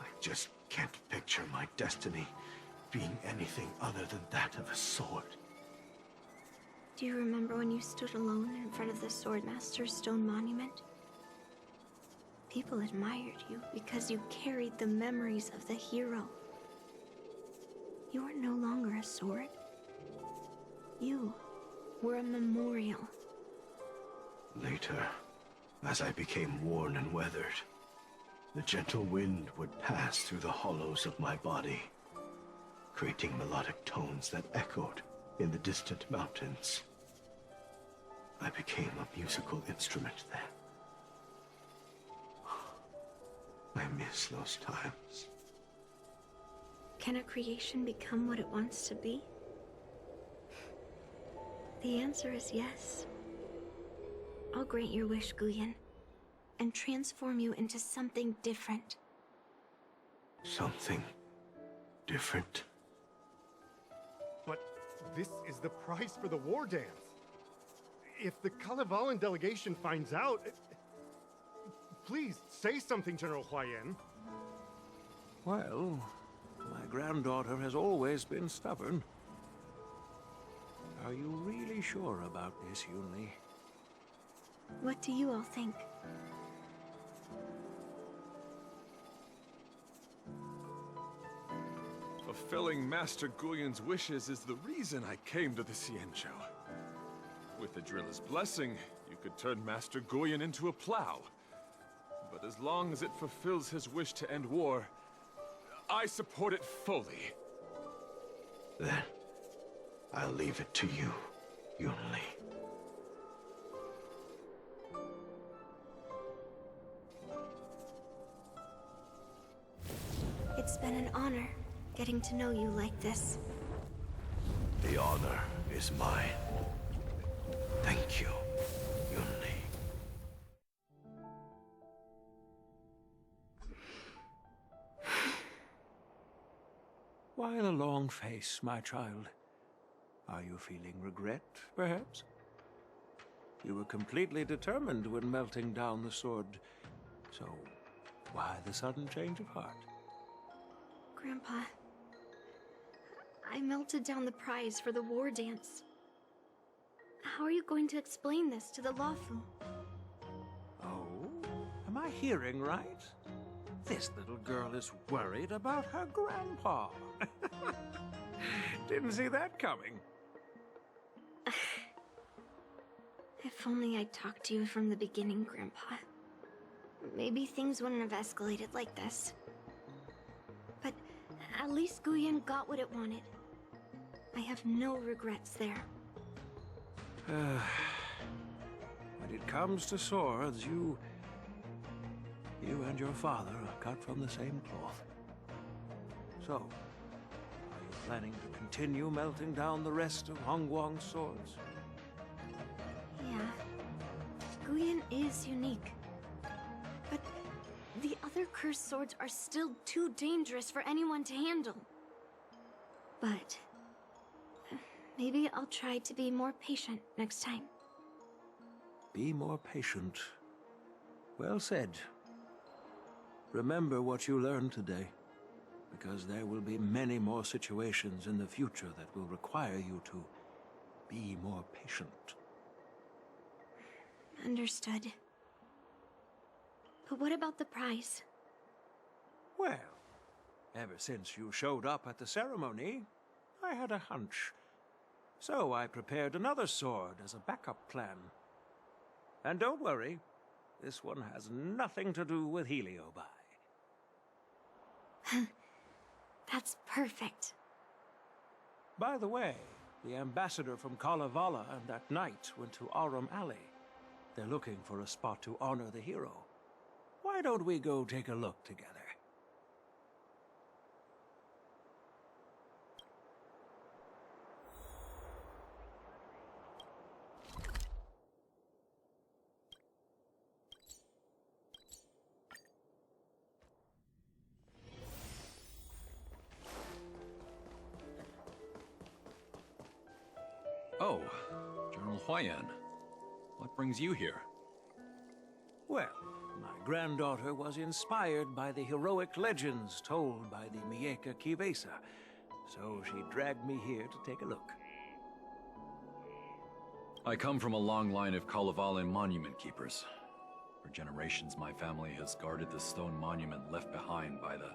[SPEAKER 10] I just can't picture my destiny being anything other than that of a sword.
[SPEAKER 1] Do you remember when you stood alone in front of the swordmaster's stone monument? People admired you because you carried the memories of the hero. You are no longer a sword. You were a memorial.
[SPEAKER 10] Later, as I became worn and weathered, the gentle wind would pass through the hollows of my body, creating melodic tones that echoed in the distant mountains. I became a musical instrument then. I miss those times.
[SPEAKER 1] Can a creation become what it wants to be? The answer is yes. I'll grant your wish, Guyen, and transform you into something different.
[SPEAKER 10] Something different?
[SPEAKER 11] But this is the price for the war dance. If the Kalevalan delegation finds out... Please, say something, General Huayan.
[SPEAKER 7] Well, my granddaughter has always been stubborn. Are you really sure about this, Yunli?
[SPEAKER 1] What do you all think?
[SPEAKER 2] Fulfilling Master Guyen's wishes is the reason I came to the Xianzhou. With the driller's blessing, you could turn Master Guyen into a plow. But as long as it fulfills his wish to end war, I support it fully.
[SPEAKER 10] Then, I'll leave it to you, Yunli.
[SPEAKER 1] It's been an honor getting to know you like this.
[SPEAKER 10] The honor is mine. Thank you, Yunli.
[SPEAKER 7] Why the long face, my child? Are you feeling regret, perhaps? You were completely determined when melting down the sword, so why the sudden change of heart?
[SPEAKER 1] Grandpa, I melted down the prize for the war dance. How are you going to explain this to the Lawfu?
[SPEAKER 7] Oh? Am I hearing right? This little girl is worried about her grandpa. Didn't see that coming.
[SPEAKER 1] If only I'd talked to you from the beginning, Grandpa. Maybe things wouldn't have escalated like this. But at least Guyen got what it wanted. I have no regrets there.
[SPEAKER 7] When it comes to swords, you and your father are cut from the same cloth. So, are you planning to continue melting down the rest of Hongguang's swords?
[SPEAKER 1] Yeah. Guyen is unique. But the other cursed swords are still too dangerous for anyone to handle. But maybe I'll try to be more patient next time.
[SPEAKER 7] Be more patient. Well said. Remember what you learned today, because there will be many more situations in the future that will require you to be more patient.
[SPEAKER 1] Understood. But what about the prize?
[SPEAKER 7] Well, ever since you showed up at the ceremony, I had a hunch. So I prepared another sword as a backup plan. And don't worry, this one has nothing to do with Heliobi.
[SPEAKER 1] That's perfect.
[SPEAKER 7] By the way, the ambassador from Kalevala and that knight went to Arum Alley. They're looking for a spot to honor the hero. Why don't we go take a look together?
[SPEAKER 5] Oh, General Huayan. What brings you here?
[SPEAKER 7] Well, my granddaughter was inspired by the heroic legends told by the Mieka Kivesa, so she dragged me here to take a look.
[SPEAKER 5] I come from a long line of Kalevalan monument keepers. For generations, my family has guarded the stone monument left behind by the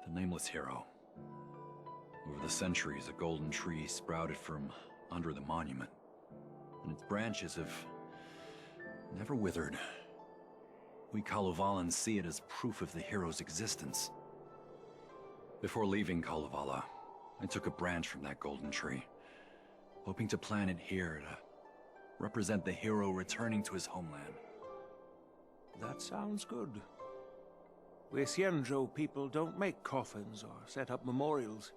[SPEAKER 5] nameless hero. Over the centuries, a golden tree sprouted from under the monument, and its branches have never withered. We Kalevalans see it as proof of the hero's existence. Before leaving Kalevala, I took a branch from that golden tree, hoping to plant it here to represent the hero returning to his homeland.
[SPEAKER 7] That sounds good. We Xianzhou people don't make coffins or set up memorials,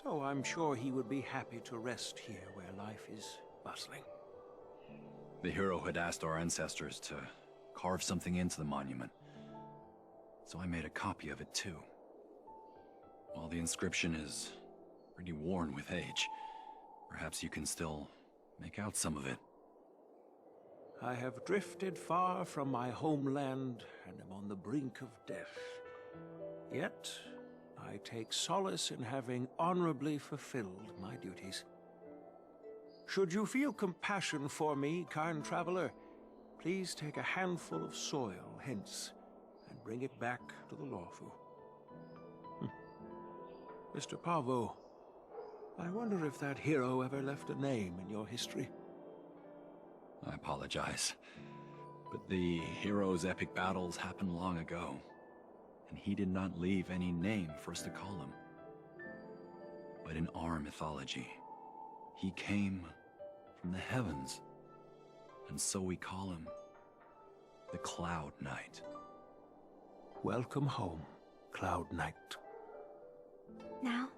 [SPEAKER 7] so I'm sure he would be happy to rest here where life is bustling.
[SPEAKER 5] The hero had asked our ancestors to carve something into the monument, so I made a copy of it too. While the inscription is pretty worn with age, perhaps you can still make out some of it.
[SPEAKER 7] I have drifted far from my homeland and am on the brink of death. Yet, I take solace in having honorably fulfilled my duties. Should you feel compassion for me, kind traveler, please take a handful of soil hence and bring it back to the Lawfu. Mr. Pavo, I wonder if that hero ever left a name in your history.
[SPEAKER 5] I apologize, but the hero's epic battles happened long ago, and he did not leave any name for us to call him. But in our mythology, he came from the heavens, and so we call him the Cloud Knight.
[SPEAKER 7] Welcome home, Cloud Knight.
[SPEAKER 1] Now,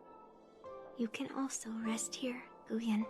[SPEAKER 1] you can also rest here, Guyan.